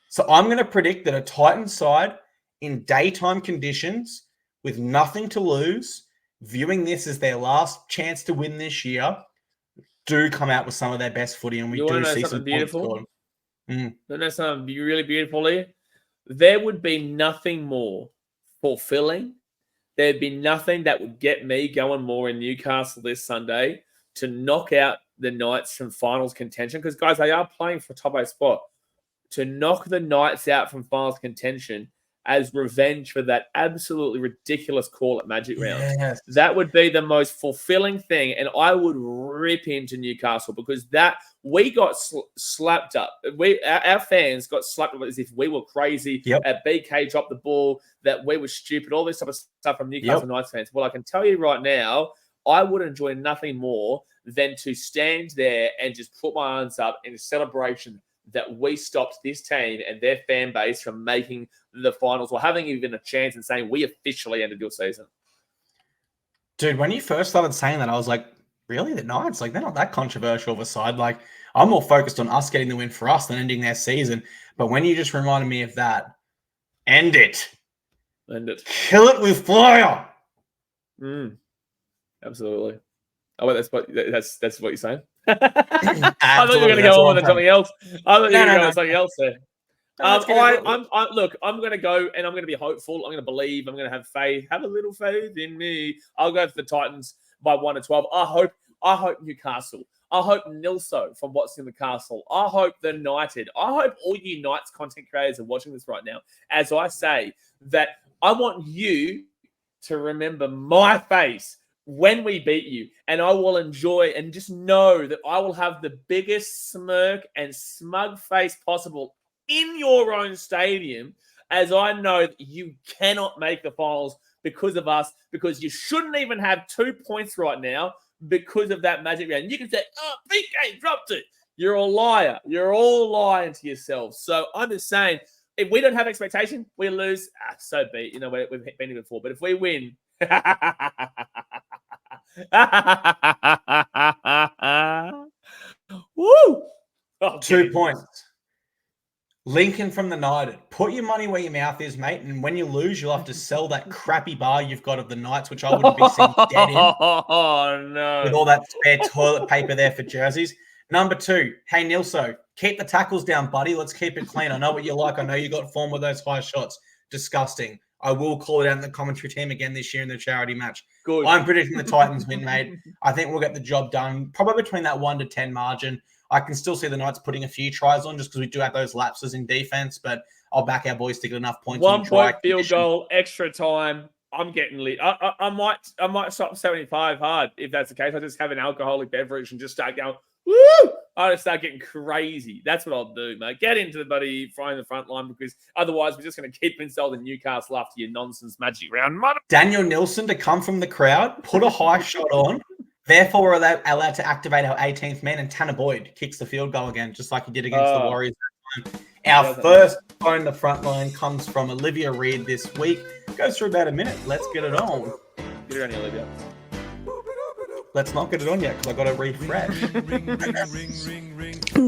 So I'm going to predict that a Titans side in daytime conditions with nothing to lose, viewing this as their last chance to win this year, do come out with some of their best footy, and we do see some beautiful. Points scored. Know something really beautiful here? There would be nothing more fulfilling. There'd be nothing that would get me going more in Newcastle this Sunday to knock out the Knights from finals contention. Because, guys, they are playing for top 8 spot. To knock the Knights out from finals contention as revenge for that absolutely ridiculous call at Magic Round. Yes. That would be the most fulfilling thing, and I would rip into Newcastle because that we got slapped up. Our fans got slapped up as if we were crazy. At BK dropped the ball, that we were stupid, all this type of stuff from Newcastle Knights fans. Well, I can tell you right now, I would enjoy nothing more than to stand there and just put my arms up in celebration that we stopped this team and their fan base from making the finals or having even a chance and saying we officially ended your season. Dude, when you first started saying that, I was like, really? The Knights? Like, they're not that controversial of a side. Like, I'm more focused on us getting the win for us than ending their season. But when you just reminded me of that, end it. End it. Kill it with fire. Absolutely. Oh, wait, that's what you're saying? I thought you were going to go on with something else. I thought you were going to go with something else there. Look, I'm going to go and I'm going to be hopeful. I'm going to believe. I'm going to have faith. Have a little faith in me. I'll go for the Titans by 1-12. I hope Newcastle. I hope Nilso from What's in the Castle. I hope the United. I hope all you Knights content creators are watching this right now. As I say that I want you to remember my face when we beat you, and I will enjoy and just know that I will have the biggest smirk and smug face possible in your own stadium, as I know that you cannot make the finals because of us, because you shouldn't even have 2 points right now because of that Magic Round. You can say, oh, BK dropped it. You're a liar. You're all lying to yourselves. So I'm just saying, if we don't have expectation, we lose. So be it. You know, we've been here before. But if we win... Woo! Oh, 2 points. Lincoln from the United. Put your money where your mouth is, mate. And when you lose, you'll have to sell that crappy bar you've got of the Knights, which I wouldn't be seen dead in. Oh, no. With all that spare toilet paper there for jerseys. Number 2, hey, Nilso, keep the tackles down, buddy. Let's keep it clean. I know what you like. I know you got form with those high shots. Disgusting. I will call it out in the commentary team again this year in the charity match. Good. I'm predicting the Titans win, mate. I think we'll get the job done, probably between that 1-10 margin. I can still see the Knights putting a few tries on just because we do have those lapses in defense, but I'll back our boys to get enough points. 1 point field goal, extra time. I'm getting lit. I might stop 75 hard if that's the case. I just have an alcoholic beverage and just start going, woo! I just start getting crazy. That's what I'll do, mate. Get into the buddy frying the front line, because otherwise we're just going to keep insulting Newcastle after your nonsense Magic Round. Daniel Nilsson to come from the crowd, put a high shot on. Therefore, we're allowed to activate our 18th man, and Tanner Boyd kicks the field goal again, just like he did against the Warriors that time. Our first phone the front line comes from Olivia Reed this week. Goes through about a minute. Let's get it on. Get it on, Olivia. Let's not get it on yet because I've got to refresh.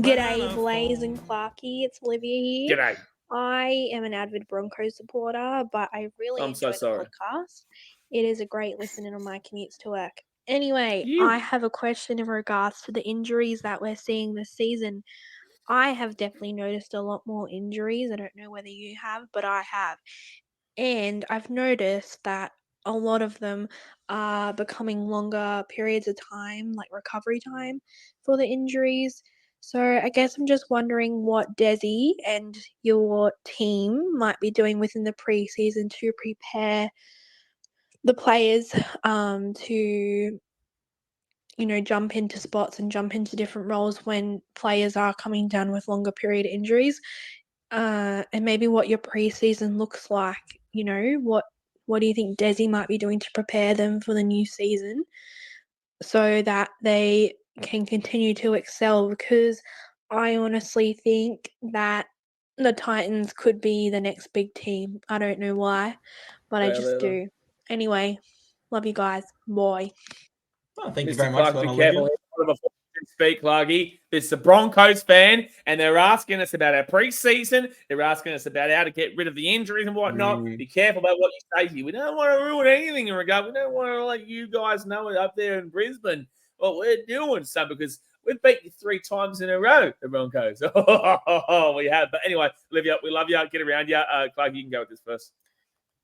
G'day, Blaze and Clarkey. It's Olivia here. G'day. I am an avid Broncos supporter, but I really enjoy the podcast. It is a great listening on my commutes to work. Anyway, I have a question in regards to the injuries that we're seeing this season. I have definitely noticed a lot more injuries. I don't know whether you have, but I have. And I've noticed that a lot of them are becoming longer periods of time, like recovery time for the injuries. So I guess I'm just wondering what Desi and your team might be doing within the preseason to prepare the players to, jump into spots and jump into different roles when players are coming down with longer period injuries, and maybe what your preseason looks like. What do you think Desi might be doing to prepare them for the new season so that they can continue to excel? Because I honestly think that the Titans could be the next big team. I don't know why, but I just do. Anyway, love you guys. Bye. Oh, thank you very much. Clark, be careful before you speak, Clarkey. This is a Broncos fan, and they're asking us about our preseason. They're asking us about how to get rid of the injuries and whatnot. Be careful about what you say here. We don't want to ruin anything in regard. We don't want to let you guys know it up there in Brisbane what we're doing, so because we've beat you 3 times in a row, the Broncos. We have. But anyway, Olivia, we love you. Get around you. Clark, you can go with this first.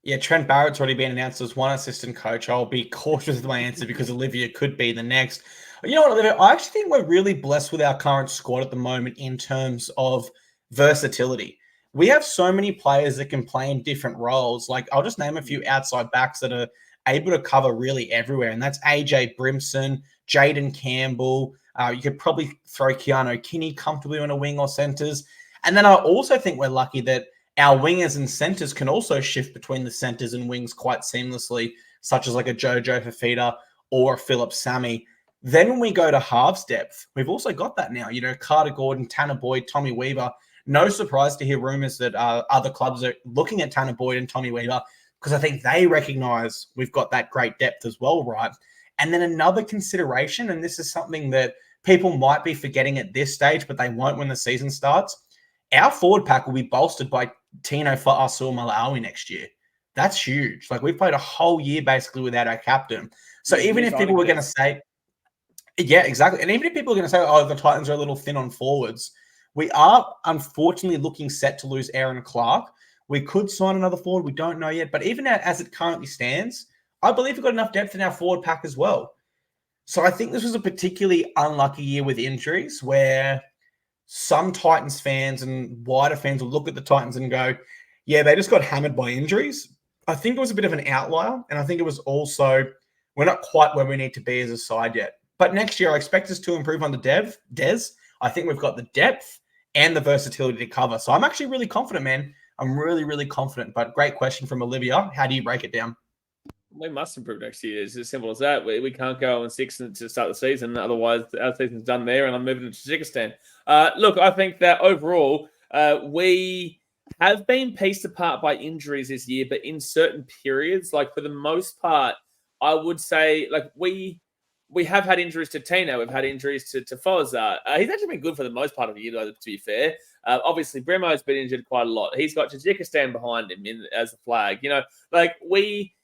Yeah, Trent Barrett's already been announced as one assistant coach. I'll be cautious with my answer because Olivia could be the next. You know what, Olivia? I actually think we're really blessed with our current squad at the moment in terms of versatility. we have so many players that can play in different roles. Like, I'll just name a few outside backs that are able to cover really everywhere, and that's AJ Brimson, Jaden Campbell. You could probably throw Keanu Kinney comfortably on a wing or centres. And then I also think we're lucky that our wingers and centres can also shift between the centres and wings quite seamlessly, such as like a Jojo Fafita or a Philip Sammy. Then when we go to halves depth, we've also got that now. You know, Carter Gordon, Tanner Boyd, Tommy Weaver. No surprise to hear rumours that other clubs are looking at Tanner Boyd and Tommy Weaver, because I think they recognise we've got that great depth as well, right? And then another consideration, and this is something that people might be forgetting at this stage, but they won't when the season starts. Our forward pack will be bolstered by Tino Fa'asuamaleaui next year. That's huge. Like, we've played a whole year basically without our captain. So even if people were going to say, yeah, exactly. And even if people are going to say, oh, the Titans are a little thin on forwards, we are unfortunately looking set to lose Aaron Clark. We could sign another forward. We don't know yet. But even as it currently stands, I believe we've got enough depth in our forward pack as well. So I think this was a particularly unlucky year with injuries, where some Titans fans and wider fans will look at the Titans and go, yeah, they just got hammered by injuries. I think it was a bit of an outlier. And I think it was also, we're not quite where we need to be as a side yet. But next year, I expect us to improve on the Des. I think we've got the depth and the versatility to cover. So I'm actually really confident, man. I'm really, really confident. But great question from Olivia. How do you break it down? We must improve next year. It's as simple as that. We can't go on 6 to start the season. Otherwise, our season's done there, and I'm moving to Tajikistan. Look, I think that overall, we have been pieced apart by injuries this year, but in certain periods, like for the most part, I would say, like, we have had injuries to Tino. We've had injuries to Foza. He's actually been good for the most part of the year, though, to be fair. Obviously, Bremo's been injured quite a lot. He's got Tajikistan behind him as a flag. You know, like we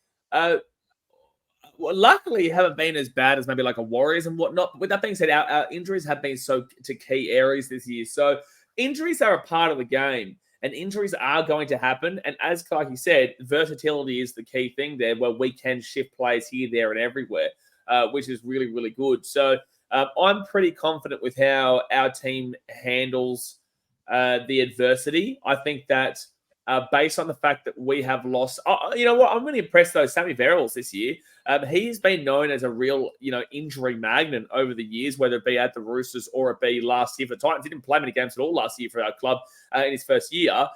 luckily haven't been as bad as maybe like a Warriors and whatnot. But with that being said, our injuries have been so to key areas this year. So injuries are a part of the game, and injuries are going to happen. And as Clarkey said, versatility is the key thing there, where we can shift players here, there, and everywhere. Which is really, really good. So I'm pretty confident with how our team handles the adversity. I think that based on the fact that we have lost, you know what, I'm really impressed though, Sammy Verrills this year. He's been known as a real, injury magnet over the years, whether it be at the Roosters or it be last year for Titans. He didn't play many games at all last year for our club in his first year.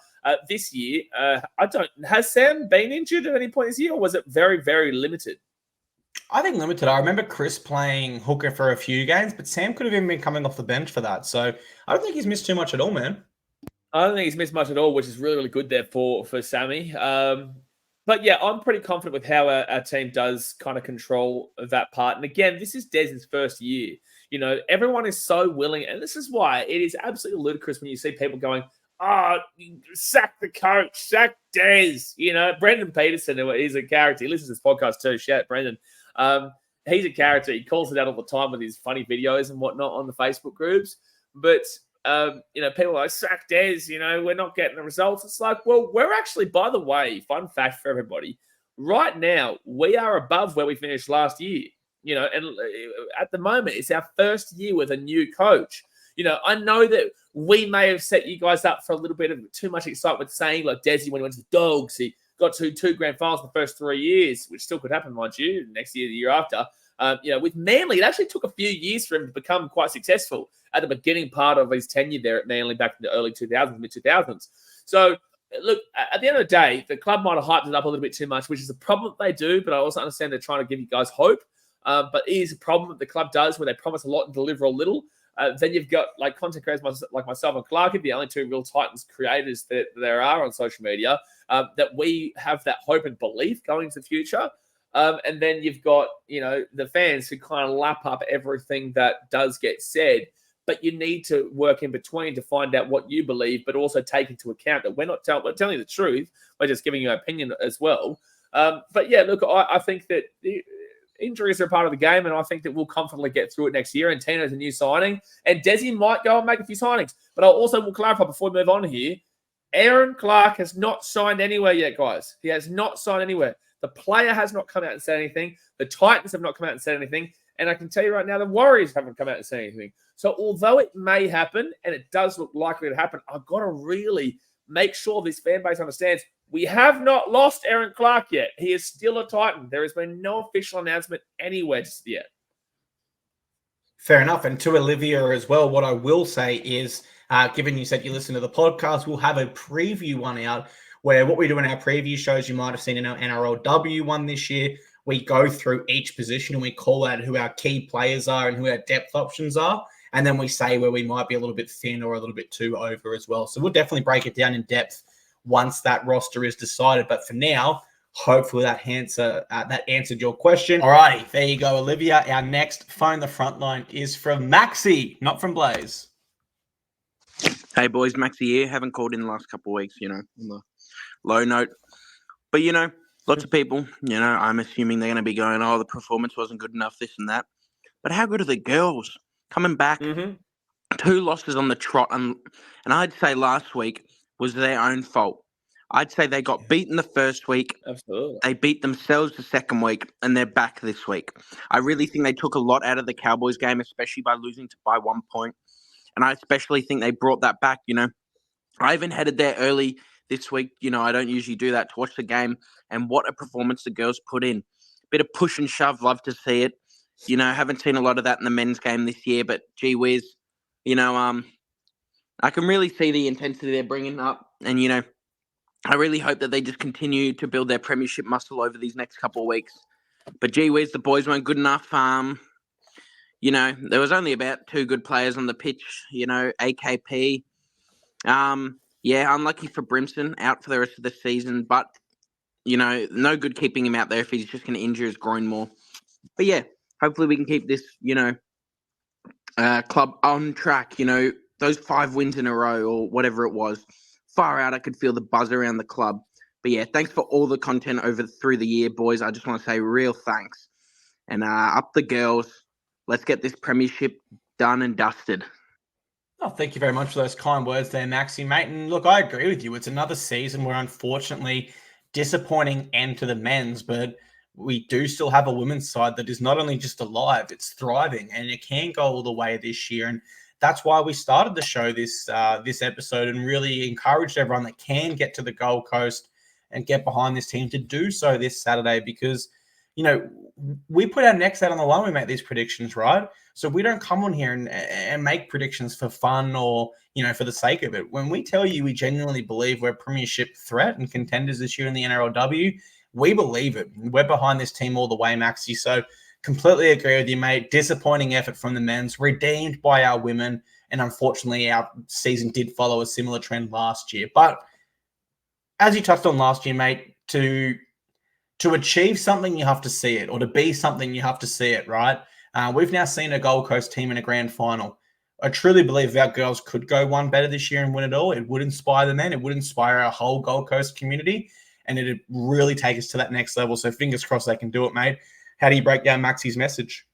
This year, has Sam been injured at any point this year, or was it very, very limited? I think limited. I remember Chris playing hooker for a few games, but Sam could have even been coming off the bench for that. So I don't think he's missed too much at all, man. I don't think he's missed much at all, which is really, really good there for Sammy. But yeah, I'm pretty confident with how our team does kind of control that part. And again, this is Dez's first year. You know, everyone is so willing. And this is why it is absolutely ludicrous when you see people going, sack the coach, sack Dez. You know, Brendan Peterson, he's a character. He listens to this podcast too. Shout out, Brendan. He's a character. He calls it out all the time with his funny videos and whatnot on the Facebook groups. But, people are like, sack Dez, we're not getting the results. It's like, well, we're actually, by the way, fun fact for everybody, right now, we are above where we finished last year. And at the moment, it's our first year with a new coach. I know that we may have set you guys up for a little bit of too much excitement saying, like, Desi, when he went to the Dogs, he got to 2 grand finals in the first 3 years, which still could happen, mind you, next year, the year after. With Manly, it actually took a few years for him to become quite successful at the beginning part of his tenure there at Manly back in the early 2000s, mid-2000s. So, look, at the end of the day, the club might have hyped it up a little bit too much, which is a problem they do, but I also understand they're trying to give you guys hope. But it is a problem that the club does where they promise a lot and deliver a little. Then you've got like content creators like myself and Clarkey, the only 2 real Titans creators that there are on social media, that we have that hope and belief going into the future. And then you've got, the fans who kind of lap up everything that does get said, but you need to work in between to find out what you believe, but also take into account that we're telling you the truth. We're just giving you an opinion as well. But yeah, look, I think that injuries are a part of the game, and I think that we'll confidently get through it next year. And Tino's a new signing, and Desi might go and make a few signings. But I also will clarify before we move on here, Aaron Clark has not signed anywhere yet, guys. He has not signed anywhere. The player has not come out and said anything. The Titans have not come out and said anything. And I can tell you right now, the Warriors haven't come out and said anything. So although it may happen, and it does look likely to happen, I've got to really make sure this fan base understands we have not lost Aaron Clark yet. He is still a Titan. There has been no official announcement anywhere just yet. Fair enough. And to Olivia as well, what I will say is, given you said you listen to the podcast, we'll have a preview one out where what we do in our preview shows, you might have seen in our NRLW one this year, we go through each position and we call out who our key players are and who our depth options are. And then we say where we might be a little bit thin or a little bit too over as well. So we'll definitely break it down in depth once that roster is decided. But for now, hopefully that answered your question. All righty, there you go, Olivia. Our next Phone the Frontline is from Maxi, not from Blaze. Hey, boys, Maxi here. Haven't called in the last couple of weeks, on the low note. But, lots of people, I'm assuming they're going to be going, the performance wasn't good enough, this and that. But how good are the girls? Coming back, 2 losses on the trot. And I'd say last week was their own fault. I'd say they got beaten the first week. Absolutely. They beat themselves the second week, and they're back this week. I really think they took a lot out of the Cowboys game, especially by losing by 1 point. And I especially think they brought that back, I even headed there early this week. I don't usually do that to watch the game. And what a performance the girls put in. Bit of push and shove, love to see it. Haven't seen a lot of that in the men's game this year, but gee whiz, I can really see the intensity they're bringing up. And, I really hope that they just continue to build their premiership muscle over these next couple of weeks. But gee whiz, the boys weren't good enough. There was only about 2 good players on the pitch, AKP. Unlucky for Brimson, out for the rest of the season. But, no good keeping him out there if he's just going to injure his groin more. But, yeah, hopefully we can keep this, club on track. Those 5 wins in a row or whatever it was. Far out, I could feel the buzz around the club. But, yeah, thanks for all the content through the year, boys. I just want to say real thanks. And up the girls. Let's get this premiership done and dusted. Oh, thank you very much for those kind words there, Maxi, mate. And look, I agree with you. It's another season where, unfortunately, disappointing end to the men's, but we do still have a women's side that is not only just alive, it's thriving, and it can go all the way this year. And that's why we started the show this episode and really encouraged everyone that can get to the Gold Coast and get behind this team to do so this Saturday, because we put our necks out on the line. We make these predictions, right? So we don't come on here and make predictions for fun or, for the sake of it. When we tell you we genuinely believe we're a premiership threat and contenders this year in the NRLW, we believe it. We're behind this team all the way, Maxi. So completely agree with you, mate. Disappointing effort from the men's, redeemed by our women. And unfortunately, our season did follow a similar trend last year. But as you touched on last year, mate, to achieve something, you have to see it, or to be something, you have to see it, right? We've now seen a Gold Coast team in a grand final. I truly believe if our girls could go one better this year and win it all, it would inspire the men. It would inspire our whole Gold Coast community, and it'd really take us to that next level. So fingers crossed they can do it, mate. How do you break down Maxi's message?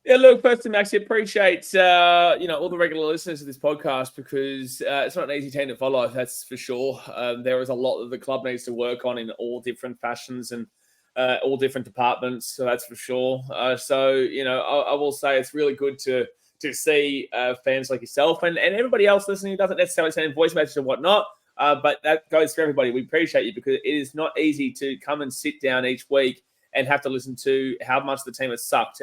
Yeah, look, firstly, Max, I appreciate all the regular listeners to this podcast, because it's not an easy team to follow, that's for sure. There is a lot that the club needs to work on in all different fashions and all different departments, so that's for sure. I will say it's really good to see fans like yourself and everybody else listening who doesn't necessarily send in voice messages and whatnot, but that goes for everybody. We appreciate you, because it is not easy to come and sit down each week and have to listen to how much the team has sucked,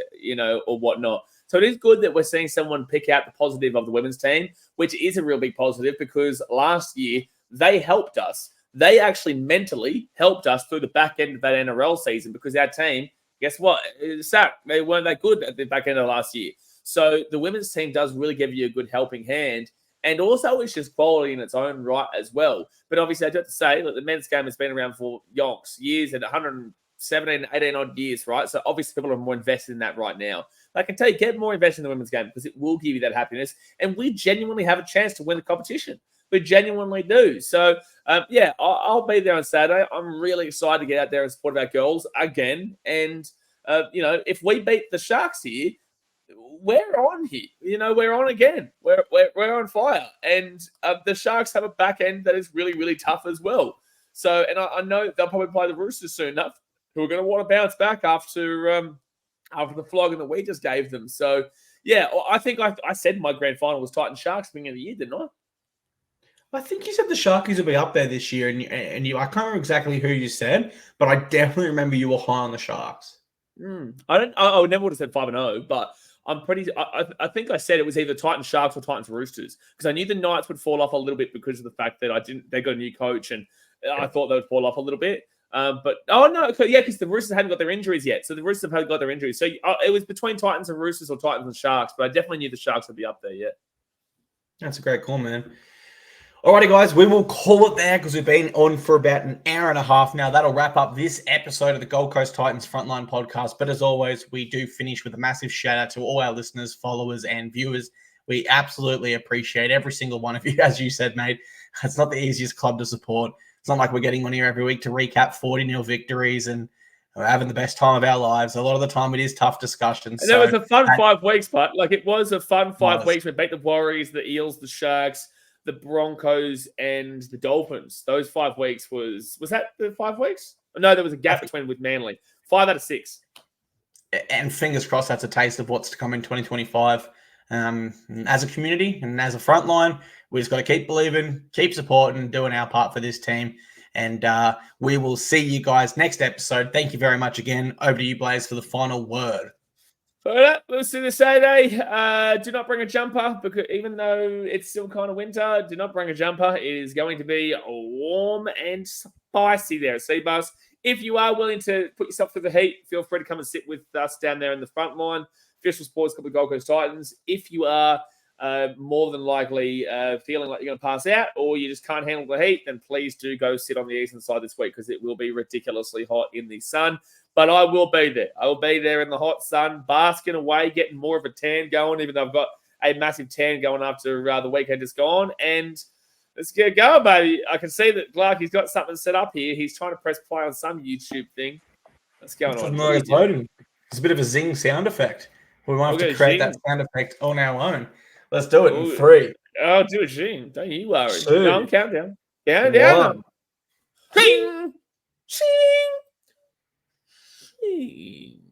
or whatnot. So it is good that we're seeing someone pick out the positive of the women's team, which is a real big positive, because last year they helped us. They actually mentally helped us through the back end of that NRL season, because our team, guess what? They weren't that good at the back end of last year. So the women's team does really give you a good helping hand. And also it's just quality in its own right as well. But obviously I do have to say that the men's game has been around for years and 117, 18 odd years, right? So obviously people are more invested in that right now. I can tell you, get more invested in the women's game, because it will give you that happiness. And we genuinely have a chance to win the competition. We genuinely do. So, I'll be there on Saturday. I'm really excited to get out there and support our girls again. And, if we beat the Sharks here, we're on here. We're on again. We're on fire. And the Sharks have a back end that is really, really tough as well. So, and I know they'll probably play the Roosters soon enough, who are going to want to bounce back after the flogging that we just gave them. So, yeah, I think I said my grand final was Titans Sharks beginning of the year, didn't I? I think you said the Sharkies will be up there this year, and you I can't remember exactly who you said, but I definitely remember you were high on the Sharks. I never would have said 5-0, but I'm pretty. I think I said it was either Titans Sharks or Titans Roosters because I knew the Knights would fall off a little bit because of the fact that they got a new coach and I thought they would fall off a little bit. But because the Roosters hadn't got their injuries yet, so the Roosters hadn't got their injuries. So it was between Titans and Roosters or Titans and Sharks, but I definitely knew the Sharks would be up there. Yeah, that's a great call, man. Alrighty, guys, we will call it there because we've been on for about an hour and a half now. That'll wrap up this episode of the Gold Coast Titans Frontline Podcast. But as always, we do finish with a massive shout out to all our listeners, followers, and viewers. We absolutely appreciate every single one of you. As you said, mate, it's not the easiest club to support. It's not like we're getting on here every week to recap 40-0 victories and we're having the best time of our lives. A lot of the time it is tough discussions. And it was a fun 5 weeks, but it was a fun 5 weeks. We beat the Warriors, the Eels, the Sharks, the Broncos, and the Dolphins. Those 5 weeks was that the 5 weeks? No, there was a gap between with Manly. 5 out of 6. And fingers crossed that's a taste of what's to come in 2025. As a community and as a frontline, we just got to keep believing, keep supporting, doing our part for this team. And we will see you guys next episode. Thank you very much again. Over to you, Blaze, for the final word. For that, we'll see you Saturday. Do not bring a jumper because even though it's still kind of winter, do not bring a jumper. It is going to be warm and spicy there at Cbus. If you are willing to put yourself through the heat, feel free to come and sit with us down there in the front line. Official Sports Club of Gold Coast Titans. If you are more than likely feeling like you're going to pass out or you just can't handle the heat, then please do go sit on the eastern side this week because it will be ridiculously hot in the sun. But I will be there. I will be there in the hot sun, basking away, getting more of a tan going, even though I've got a massive tan going after the weekend is gone. And let's get going, baby. I can see that Clarkey's got something set up here. He's trying to press play on some YouTube thing. What's going on? It's a bit of a zing sound effect. We might have to create that sound effect on our own. Let's do it in 3. I'll do a zing. Don't you worry. 2. No, I'm countdown. Down. Zing. Zing. Zing.